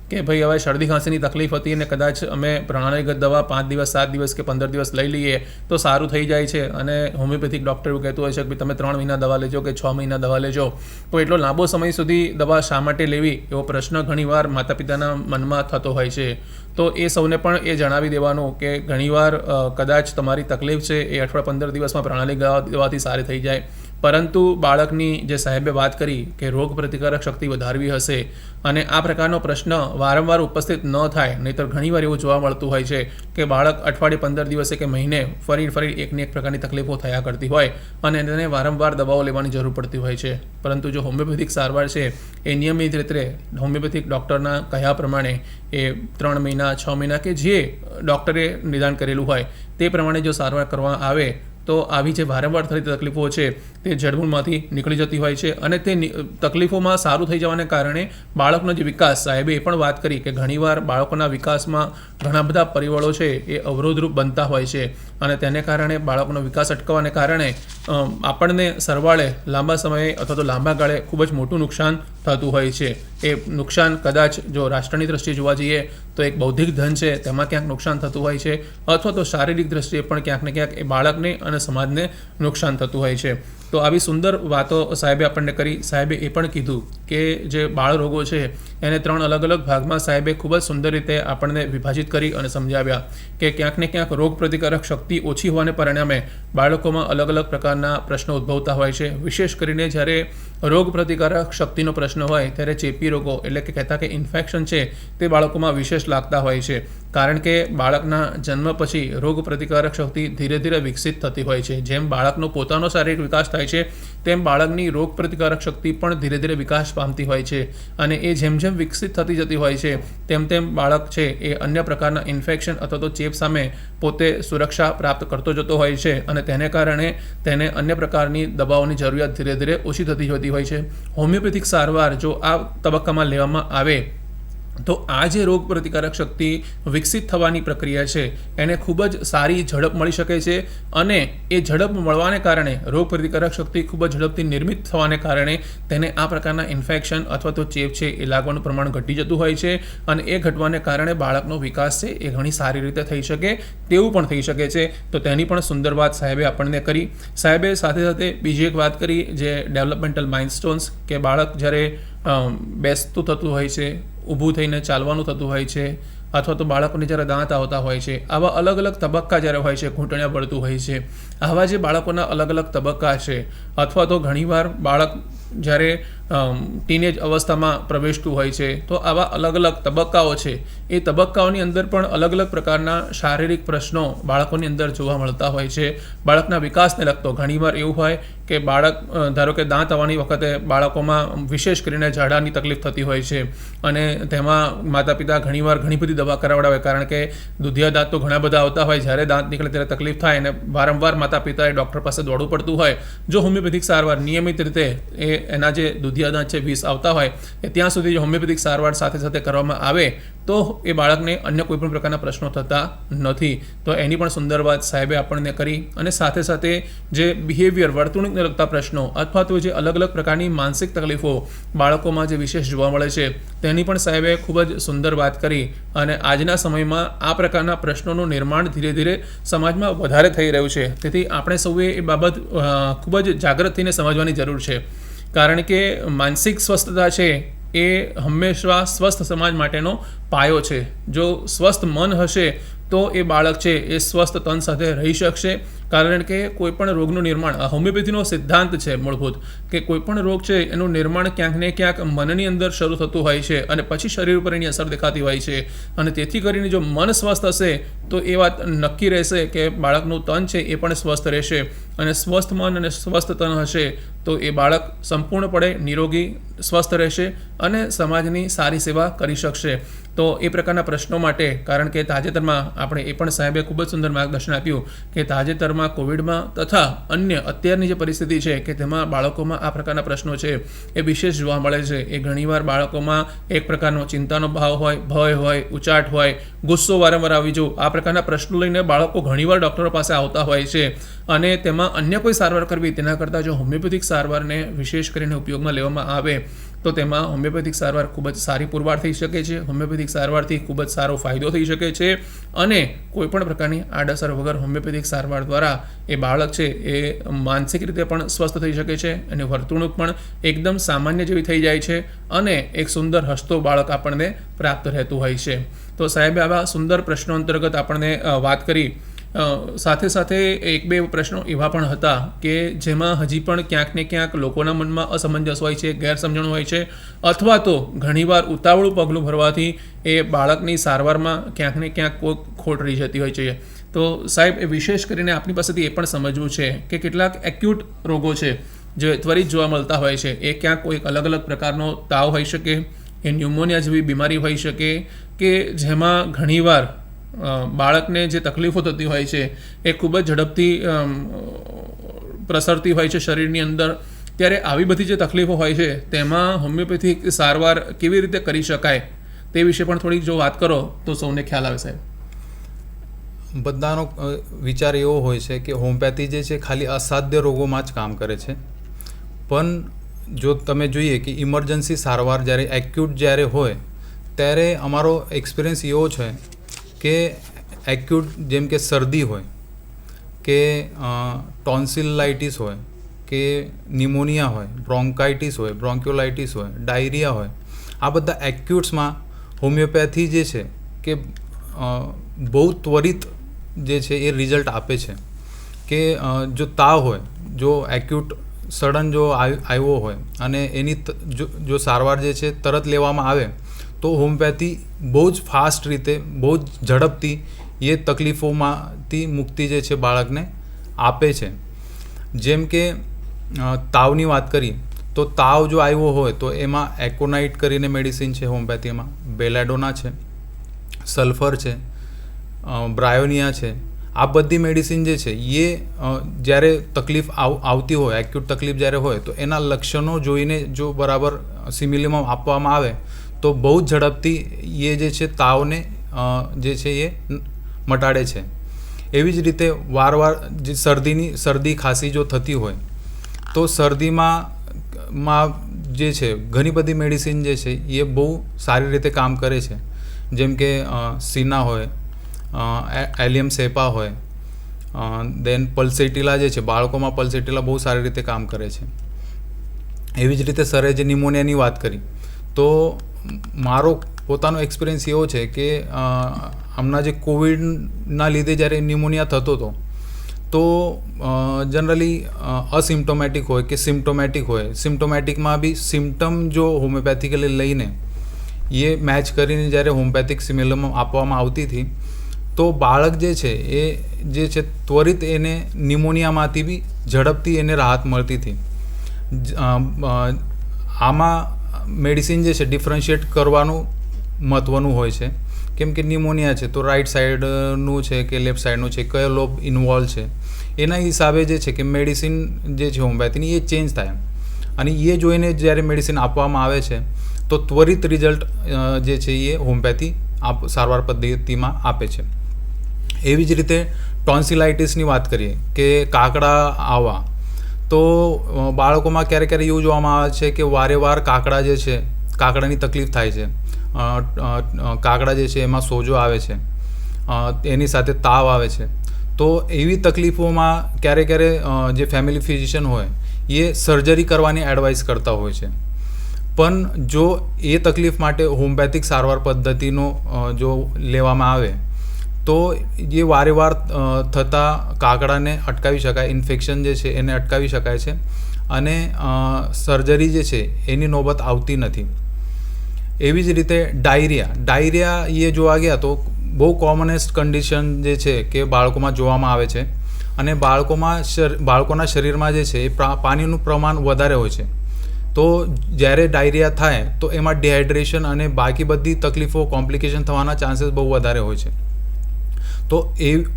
કે ભાઈ હવે શરદી ખાંસીની તકલીફ હતી અને કદાચ અમે પ્રણાલીગત દવા 5 દિવસ 7 દિવસ કે 15 દિવસ લઈ લઈએ તો સારું થઈ જાય છે અને હોમિયોપેથિક ડૉક્ટર એવું કહેતું હોય છે કે તમે 3 મહિના દવા લેજો કે 6 મહિના દવા લેજો. તો એટલો લાંબો સમય સુધી દવા શા માટે લેવી એવો પ્રશ્ન ઘણીવાર માતા પિતાના મનમાં થતો હોય છે. તો એ સૌને પણ એ જણાવી દેવાનું કે ઘણીવાર કદાચ તમારી તકલીફ છે એ 15 દિવસમાં પ્રણાલીગત દવાથી સારી થઈ જાય, પરંતુ બાળકની જે સાહેબે વાત કરી કે રોગ પ્રતિકારક શક્તિ વધારવી હશે અને આ પ્રકારનો પ્રશ્ન વારંવાર ઉપસ્થિત ન થાય, નહીંતર ઘણીવાર એવું જોવા મળતું હોય છે કે બાળક અઠવાડિયે 15 દિવસે કે મહિને ફરી એકની એક પ્રકારની તકલીફો થયા કરતી હોય અને તેને વારંવાર દવાઓ લેવાની જરૂર પડતી હોય છે. પરંતુ જો હોમિયોપેથિક સારવાર છે એ નિયમિત રીતે હોમિયોપેથિક ડૉક્ટરના કહ્યા પ્રમાણે એ 3 મહિના 6 મહિના કે જે ડૉક્ટરે નિદાન કરેલું હોય તે પ્રમાણે જો સારવાર કરવામાં આવે તો આવી જે વારંવાર થતી તકલીફો છે તે જડમૂળમાંથી નીકળી જતી હોય છે અને તે તકલીફોમાં સારું થઈ જવાને કારણે બાળકનો જે વિકાસ, સાહેબે એ પણ વાત કરી કે ઘણીવાર બાળકોના વિકાસમાં ઘણા બધા પરિબળો છે એ અવરોધરૂપ બનતા હોય છે અને તેને કારણે બાળકોનો વિકાસ અટકવાને કારણે આપણને સરવાળે લાંબા સમયે અથવા તો લાંબા ગાળે ખૂબ જ મોટું નુકસાન થતું હોય છે. એ નુકસાન કદાચ જો રાષ્ટ્રની દ્રષ્ટિએ જોવા જઈએ તો એક બૌદ્ધિક ધન છે તેમાં ક્યાંક નુકસાન થતું હોય છે અથવા તો શારીરિક દ્રષ્ટિએ પણ ક્યાંક ને ક્યાંક એ બાળકને અને સમાજને નુકસાન થતું હોય છે. તો આવી સુંદર વાતો સાહેબે આપણને કરી. સાહેબે એ પણ કીધું કે જે બાળ રોગો છે એને 3 અલગ અલગ ભાગમાં સાહેબે ખૂબ જ સુંદર રીતે આપણને વિભાજિત કરી અને સમજાવ્યા કે ક્યાંક ને ક્યાંક રોગ પ્રતિકારક શક્તિ ઓછી હોવાને પરિણામે બાળકોમાં અલગ અલગ પ્રકારના પ્રશ્નો ઉદ્ભવતા હોય છે. વિશેષ કરીને જ્યારે રોગ પ્રતિકારક શક્તિનો પ્રશ્ન હોય ત્યારે ચેપી રોગો એટલે કે કહેતા કે ઇન્ફેક્શન છે તે બાળકોમાં વિશેષ લાગતા હોય છે કારણ કે બાળકના જન્મ પછી રોગ પ્રતિકારક શક્તિ ધીરે ધીરે વિકસિત થતી હોય છે. જેમ બાળકનો પોતાનો શારીરિક વિકાસ થાય છે તેમ બાળકની રોગ પ્રતિકારક શક્તિ પણ ધીરે ધીરે વિકાસ પામતી હોય છે. અને એ જેમ જેમ વિકસિત થતી જતી હોય છે તેમ તેમ બાળક છે એ અન્ય પ્રકારના ઇન્ફેક્શન અથવા તો ચેપ સામે પોતે સુરક્ષા પ્રાપ્ત કરતો જતો હોય છે અને તેને કારણે તેને અન્ય પ્રકારની દવાઓની જરૂરિયાત ધીરે ધીરે ઓછી થતી જતી હોય છે. હોમિયોપેથિક સારવાર જો આ તબક્કામાં લેવામાં આવે તો આ જે રોગ પ્રતિકારક શક્તિ વિકસિત થવાની પ્રક્રિયા છે એને ખૂબ જ સારી ઝડપ મળી શકે છે અને એ ઝડપ મળવાને કારણે રોગ પ્રતિકારક શક્તિ ખૂબ જ ઝડપથી નિર્મિત થવાને કારણે તેને આ પ્રકારના ઇન્ફેક્શન અથવા તો ચેપ છે એ લાગવાનું પ્રમાણ ઘટી જતું હોય છે અને એ ઘટવાને કારણે બાળકનો વિકાસ છે એ ઘણી સારી રીતે થઈ શકે તેવું પણ થઈ શકે છે. તો તેની પણ સુંદર વાત સાહેબે આપણને કરી. સાહેબે સાથે સાથે બીજી એક વાત કરી જે ડેવલપમેન્ટલ માઇલસ્ટોન્સ, કે બાળક જ્યારે બેસતું થતું હોય છે, ઊભું થઈને ચાલવાનું થતું હોય છે, અથવા તો બાળકોને જ્યારે દાંત આવતા હોય છે, આવા અલગ અલગ તબક્કા જ્યારે હોય છે, ઘૂંટણિયા પડતું હોય છે, આવા જે બાળકોના અલગ અલગ તબક્કા છે, અથવા તો ઘણીવાર બાળક જ્યારે ટીનેજ અવસ્થામાં પ્રવેશતું હોય છે, તો આવા અલગ અલગ તબક્કાઓ છે એ તબક્કાઓની અંદર પણ અલગ અલગ પ્રકારના શારીરિક પ્રશ્નો બાળકોની અંદર જોવા મળતા હોય છે. બાળકના વિકાસને લગતો ઘણીવાર એવું હોય કે બાળક ધારો કે દાંત આવવાની વખતે બાળકોમાં વિશેષ કરીને ઝાડાની તકલીફ થતી હોય છે અને તેમાં માતા પિતા ઘણીવાર ઘણી બધી દવા કરાવડાવે, કારણ કે દૂધિયા દાંત તો ઘણા બધા આવતા હોય, જ્યારે દાંત નીકળે ત્યારે તકલીફ થાય અને વારંવાર માતા પિતાએ ડૉક્ટર પાસે દોડવું પડતું હોય. જો હોમિયોપેથિક સારવાર નિયમિત રીતે એના જે દૂધિયા દાંત છે 20 આવતા હોય એ ત્યાં સુધી જો હોમિયોપેથિક સારવાર સાથે સાથે કરવામાં આવે તો એ બાળકને અન્ય કોઈ પણ પ્રકારના પ્રશ્નો થતા નથી. તો એની પણ સુંદર વાત સાહેબે આપણને કરી. અને સાથે સાથે જે બિહેવિયર, વર્તણૂકને લગતા પ્રશ્નો અથવા તો જે અલગ અલગ પ્રકારની માનસિક તકલીફો બાળકોમાં જે વિશેષ જોવા મળે છે તેની પણ સાહેબે ખૂબ જ સુંદર વાત કરી. અને આજના સમયમાં આ પ્રકારના પ્રશ્નોનું નિર્માણ ધીરે ધીરે સમાજમાં વધારે થઈ રહ્યું છે. તેથી આપણે સૌએ એ બાબત ખૂબ જ જાગૃત થઈને સમજવાની જરૂર છે, કારણ કે માનસિક સ્વસ્થતા છે એ હંમેશા સ્વસ્થ સમાજ માટેનો પાયો છે. જો સ્વસ્થ મન હશે તો એ બાળક છે એ સ્વસ્થ તન સાથે રહી શકશે, કારણ કે કોઈપણ રોગનું નિર્માણ, આ હોમિયોપેથીનો સિદ્ધાંત છે મૂળભૂત, કે કોઈપણ રોગ છે એનું નિર્માણ ક્યાંક ને ક્યાંક મનની અંદર શરૂ થતું હોય છે અને પછી શરીર ઉપર એની અસર દેખાતી હોય છે. અને તેથી કરીને જો મન સ્વસ્થ હશે તો એ વાત નક્કી રહેશે કે બાળકનું તન છે એ પણ સ્વસ્થ રહેશે, અને સ્વસ્થ મન અને સ્વસ્થ તન હશે તો એ બાળક સંપૂર્ણપણે નિરોગી સ્વસ્થ રહેશે અને સમાજની સારી સેવા કરી શકશે. તો એ પ્રકારના પ્રશ્નો માટે, કારણ કે તાજેતરમાં આપણે એ પણ સાહેબે ખૂબ જ સુંદર માર્ગદર્શન આપ્યું કે તાજેતરમાં કોવિડમાં તથા અન્ય અત્યારની જે પરિસ્થિતિ છે કે તેમાં બાળકોમાં આ પ્રકારના પ્રશ્નો છે એ વિશેષ જોવા મળે છે. એ ઘણીવાર બાળકોમાં એક પ્રકારનો ચિંતાનો ભાવ હોય, ભય હોય, ઉચાટ હોય, ગુસ્સો વારંવાર આવી જવું, આ પ્રકારના પ્રશ્નો લઈને બાળકો ઘણીવાર ડૉક્ટરો પાસે આવતા હોય છે. અને તેમાં અન્ય કોઈ સારવાર કરવી તેના કરતાં જો હોમિયોપેથિક સારવારને વિશેષ કરીને ઉપયોગમાં લેવામાં આવે તો તેમાં હોમિયોપેથિક સારવાર ખૂબ જ સારી પુરવાર થઈ શકે છે. હોમિયોપેથિક સારવારથી ખૂબ જ સારો ફાયદો થઈ શકે છે અને કોઈપણ પ્રકારની આડઅસર વગર હોમિયોપેથિક સારવાર દ્વારા એ બાળક છે એ માનસિક રીતે પણ સ્વસ્થ થઈ શકે છે અને વર્તણૂક પણ એકદમ સામાન્ય જેવી થઈ જાય છે અને એક સુંદર હસતો બાળક આપણને પ્રાપ્ત રહેતું હોય છે. તો સાહેબે આવા સુંદર પ્રશ્નો અંતર્ગત આપણને વાત કરી. સાથે સાથે એક બે પ્રશ્નો એવા પણ હતા કે જેમાં હજી પણ ક્યાંક ને ક્યાંક લોકોના મનમાં અસમંજસ હોય છે, ગેરસમજણ હોય છે, અથવા તો ઘણીવાર ઉતાવળું પગલું ભરવાથી એ બાળકની સારવારમાં ક્યાંક ને ક્યાંક કોઈ ખોટ રહી જતી હોય છે. તો સાહેબ એ વિશેષ કરીને આપણી પાસેથી એ પણ સમજવું છે કે કેટલાક એક્યુટ રોગો છે જે ત્વરિત જોવા મળતા હોય છે, એ ક્યાંક કોઈ અલગ અલગ પ્રકારનો તાવ હોઈ શકે, એ ન્યુમોનિયા જેવી બીમારી હોઈ શકે, કે જેમાં ઘણીવાર બાળકને જે તકલીફો થતી હોય છે એ ખૂબ જ ઝડપથી પ્રસરતી હોય છે શરીરની અંદર. ત્યારે આવી બધી જે તકલીફો હોય છે તેમાં હોમિયોપેથિક સારવાર કેવી રીતે કરી શકાય તે વિશે પણ થોડીક જો વાત કરો તો સૌને ખ્યાલ આવે. સાહેબ, બધાનો વિચાર એવો હોય છે કે હોમિયોપેથી જે છે ખાલી અસાધ્ય રોગોમાં જ કામ કરે છે, પણ જો તમે જોઈએ કે ઇમરજન્સી સારવાર જ્યારે એક્યુટ જ્યારે હોય ત્યારે અમારો એક્સપિરિયન્સ એવો છે કે એક્યુટ જેમ કે શરદી હોય, કે ટોન્સિલાઇટિસ હોય, કે ન્યુમોનિયા હોય, બ્રોન્કાઇટિસ હોય, બ્રોન્ક્યોલાઇટિસ હોય, ડાયરિયા હોય, આ બધા એક્યુટ્સમાં હોમિયોપેથી જે છે કે બહુ ત્વરિત જે છે એ રિઝલ્ટ આપે છે. કે જો તાવ હોય, જો એક્યુટ સડન જો આવ્યો હોય અને એની જો સારવાર જે છે તરત લેવામાં આવે તો હોમિયોપેથી બહુ જ ફાસ્ટ રીતે, બહુ જ ઝડપથી એ તકલીફોમાંથી મુક્તિ જે છે બાળકને આપે છે. જેમ કે તાવની વાત કરી તો તાવ જો આવ્યો હોય તો એમાં એકોનાઇટ કરીને મેડિસિન છે હોમિયોપેથીમાં, બેલાડોના છે, સલ્ફર છે, બ્રાયોનિયા છે. આ બધી મેડિસિન જે છે એ જ્યારે તકલીફ આવતી હોય, એક્યુટ તકલીફ જ્યારે હોય તો એના લક્ષણો જોઈને જો બરાબર સિમિલિમમ આપવામાં આવે તો બહુ જ ઝડપથી એ જે છે તાવને જે છે એ મટાડે છે. એવી જ રીતે વારવાર જે શરદી ખાંસી જો થતી હોય તો શરદીમાં જે છે ઘણી બધી મેડિસિન જે છે એ બહુ સારી રીતે કામ કરે છે. જેમ કે સીના હોય, એલિયમ સેપા હોય, દેન પલ્સેટિલા જે છે, બાળકોમાં પલ્સેટિલા બહુ સારી રીતે કામ કરે છે. એવી જ રીતે સરે જે નિમોનિયાની વાત કરી તો મારો પોતાનો એક્સપિરિયન્સ એવો છે કે હમણાં જે કોવિડના લીધે જ્યારે નિમોનિયા થતો હતો તો જનરલી અસિમ્પ્ટોમેટિક હોય કે સિમ્પ્ટોમેટિક હોય, સિમ્પ્ટોમેટિકમાં બી સિમ્ટમ જો હોમિયોપેથિકલી લઈને એ મેચ કરીને જ્યારે હોમિયોપેથિક સિમિલમ આપવામાં આવતી હતી તો બાળક જે છે એ જે છે ત્વરિત એને નિમોનિયામાંથી બી ઝડપથી એને રાહત મળતી હતી. આમાં મેડિસિન જે છે ડિફરન્શિએટ કરવાનું મહત્ત્વનું હોય છે. કેમ કે નિમોનિયા છે તો રાઈટ સાઈડનું છે કે લેફ્ટ સાઈડનું છે, કયો લોબ ઇન્વોલ્વ છે, એના હિસાબે જે છે કે મેડિસિન જે છે હોમિયોપેથીની એ ચેન્જ થાય. અને એ જોઈને જ્યારે મેડિસિન આપવામાં આવે છે તો ત્વરિત રિઝલ્ટ જે છે એ હોમિયોપેથી સારવાર પદ્ધતિમાં આપે છે. એવી જ રીતે ટોન્સિલાઇટિસની વાત કરીએ કે કાકડા આવવા તો બાળકોમાં ક્યારેક એવું જોવામાં આવે છે કે વારે કાકડા જે છે, કાકડાની તકલીફ થાય છે, કાકડા જે છે એમાં સોજો આવે છે, એની સાથે તાવ આવે છે. તો એવી તકલીફોમાં ક્યારેક જે ફેમિલી ફિઝિશિયન હોય એ સર્જરી કરવાની એડવાઇસ કરતા હોય છે. પણ જો એ તકલીફ માટે હોમિયોપેથિક સારવાર પદ્ધતિનો જો લેવામાં આવે તો એ વારે થતા કાકડાને અટકાવી શકાય, ઇન્ફેક્શન જે છે એને અટકાવી શકાય છે અને સર્જરી જે છે એની નોબત આવતી નથી. એવી જ રીતે ડાયરિયા એ જોવા ગયા તો બહુ કોમનેસ્ટ કન્ડિશન જે છે કે બાળકોમાં જોવામાં આવે છે અને બાળકોના શરીરમાં જે છે એ પાણીનું પ્રમાણ વધારે હોય છે. તો જ્યારે ડાયરિયા થાય તો એમાં ડિહાઇડ્રેશન અને બાકી બધી તકલીફો, કોમ્પ્લિકેશન થવાના ચાન્સીસ બહુ વધારે હોય છે. તો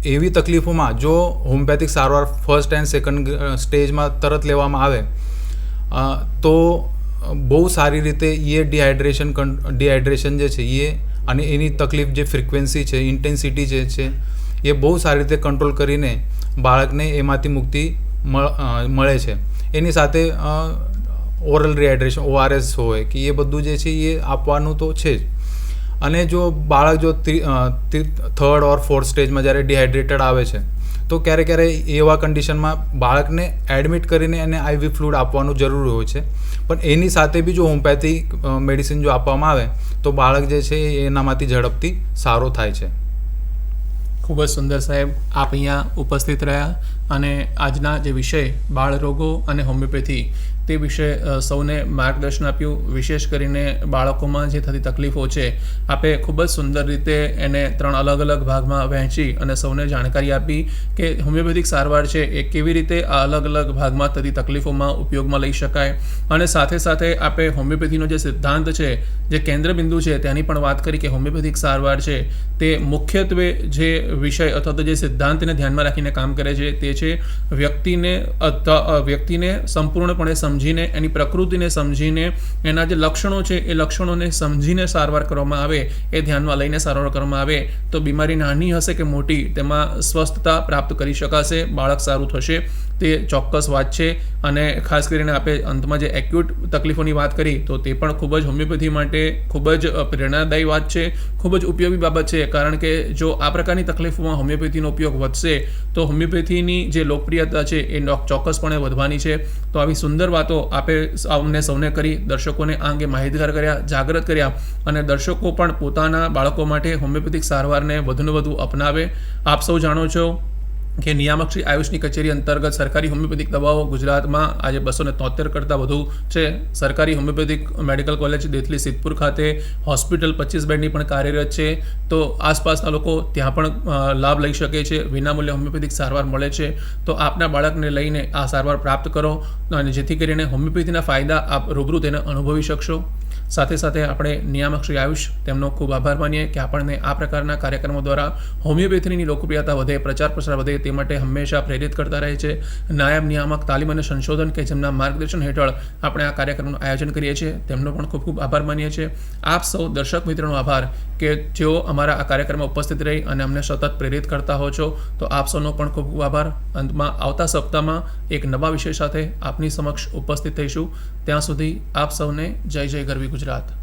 એવી તકલીફોમાં જો હોમિયોપેથિક સારવાર ફર્સ્ટ એન્ડ સેકન્ડ સ્ટેજમાં તરત લેવામાં આવે તો બહુ સારી રીતે એ ડિહાઇડ્રેશન જે છે એ અને એની તકલીફ જે ફ્રિકવન્સી છે, ઇન્ટેન્સિટી જે છે એ બહુ સારી રીતે કંટ્રોલ કરીને બાળકને એમાંથી મુક્તિ મળે છે. એની સાથે ઓરલ રિહાઇડ્રેશન, ORS હોય કે એ બધું જે છે એ આપવાનું તો છે જ. અને જો બાળક જો થર્ડ ઓર ફોર્થ સ્ટેજમાં જ્યારે ડિહાઇડ્રેટેડ આવે છે તો ક્યારેક એવા કન્ડિશનમાં બાળકને એડમિટ કરીને એને IV ફ્લુઇડ આપવાનું જરૂરી હોય છે. પણ એની સાથે બી જો હોમિયોપેથિક મેડિસિન જો આપવામાં આવે તો બાળક જે છે એનામાંથી ઝડપથી સારો થાય છે. ખૂબ જ સુંદર સાહેબ, આપ અહીંયા ઉપસ્થિત રહ્યા અને આજના જે વિષય બાળરોગો અને હોમિયોપેથી તે વિશે સૌને માર્ગદર્શન આપ્યું. વિશેષ કરીને બાળકોમાં જે થતી તકલીફો છે આપે ખૂબ જ સુંદર રીતે એને 3 અલગ અલગ ભાગમાં વહેંચી અને સૌને જાણકારી આપી કે હોમિયોપેથિક સારવાર છે એ કેવી રીતે આ અલગ અલગ ભાગમાં થતી તકલીફોમાં ઉપયોગમાં લઈ શકાય. અને સાથે સાથે આપે હોમિયોપેથીનો જે સિદ્ધાંત છે, જે કેન્દ્રબિંદુ છે તેની પણ વાત કરી કે હોમિયોપેથિક સારવાર છે તે મુખ્યત્વે જે વિષય અથવા તો જે સિદ્ધાંતને ધ્યાનમાં રાખીને કામ કરે છે તે છે વ્યક્તિને સંપૂર્ણપણે સમજીને, એની પ્રકૃતિને સમજીને, એના જે લક્ષણો છે એ લક્ષણોને સમજીને સારવાર કરવામાં આવે, એ ધ્યાનમાં લઈને સારવાર કરવામાં આવે તો બીમારી નાની હશે કે મોટી તેમાં સ્વસ્થતા પ્રાપ્ત કરી શકાશે, બાળક સારું થશે. તે ચોક્કસ વાત છે. અને ખાસ કરીને આપણે અંતમાં જે એક્યુટ તકલીફોની વાત કરી તો તે પણ ખૂબ જ હોમિયોપેથી માટે ખૂબ જ પ્રેરણાદાયી વાત છે, ખૂબ જ ઉપયોગી બાબત છે. કારણ કે જો આ પ્રકારની તકલીફોમાં હોમિયોપેથીનો ઉપયોગ વધશે તો હોમિયોપેથીની જે લોકપ્રિયતા છે એ ચોક્કસપણે વધવાની છે. તો આવી સુંદર વાતો આપે અમને સૌને કરી, દર્શકોને આ અંગે માહિતગાર કર્યા, જાગૃત કર્યા અને દર્શકો પણ પોતાના બાળકો માટે હોમિયોપેથિક સારવારને વધુને વધુ અપનાવે. આપ સૌ જાણો છો કે નિયામક શ્રી આયુષની કચેરી અંતર્ગત સરકારી હોમિયોપેથિક દવાઓ ગુજરાતમાં આજે 273 કરતાં વધુ છે. સરકારી હોમિયોપેથિક મેડિકલ કોલેજ દેથલી સિદ્ધપુર ખાતે હોસ્પિટલ 25 બેડની પણ કાર્યરત છે. તો આસપાસના લોકો ત્યાં પણ લાભ લઈ શકે છે. વિનામૂલ્યે હોમિયોપેથિક સારવાર મળે છે. તો આપના બાળકને લઈને આ સારવાર પ્રાપ્ત કરો અને જેથી કરીને હોમિયોપેથીના ફાયદા આપ રૂબરૂ તેને અનુભવી શકશો. સાથે સાથે આપણે નિયામક શ્રી આયુષ તેમનો ખૂબ આભાર માનીએ કે આપણને આ પ્રકારના કાર્યક્રમો દ્વારા હોમિયોપેથીની લોકપ્રિયતા વધે, પ્રચાર પ્રસાર વધે તે માટે હંમેશા પ્રેરિત કરતા રહે છે. નાયબ નિયામક તાલીમ અને સંશોધન કે જેમના માર્ગદર્શન હેઠળ આપણે આ કાર્યક્રમનું આયોજન કરીએ છીએ તેમનો પણ ખૂબ ખૂબ આભાર માનીએ છીએ. આપ સૌ દર્શક મિત્રોનો આભાર કે જેઓ અમારા આ કાર્યક્રમમાં ઉપસ્થિત રહી અને અમને સતત પ્રેરિત કરતા હો છો. તો આપ સૌનો પણ ખૂબ ખૂબ આભાર. અંતમાં આવતા સપ્તાહમાં એક નવા વિષય સાથે આપની સમક્ષ ઉપસ્થિત થઈશું. ત્યાં સુધી આપ સૌને જય જય ગરવી ગુજરાત.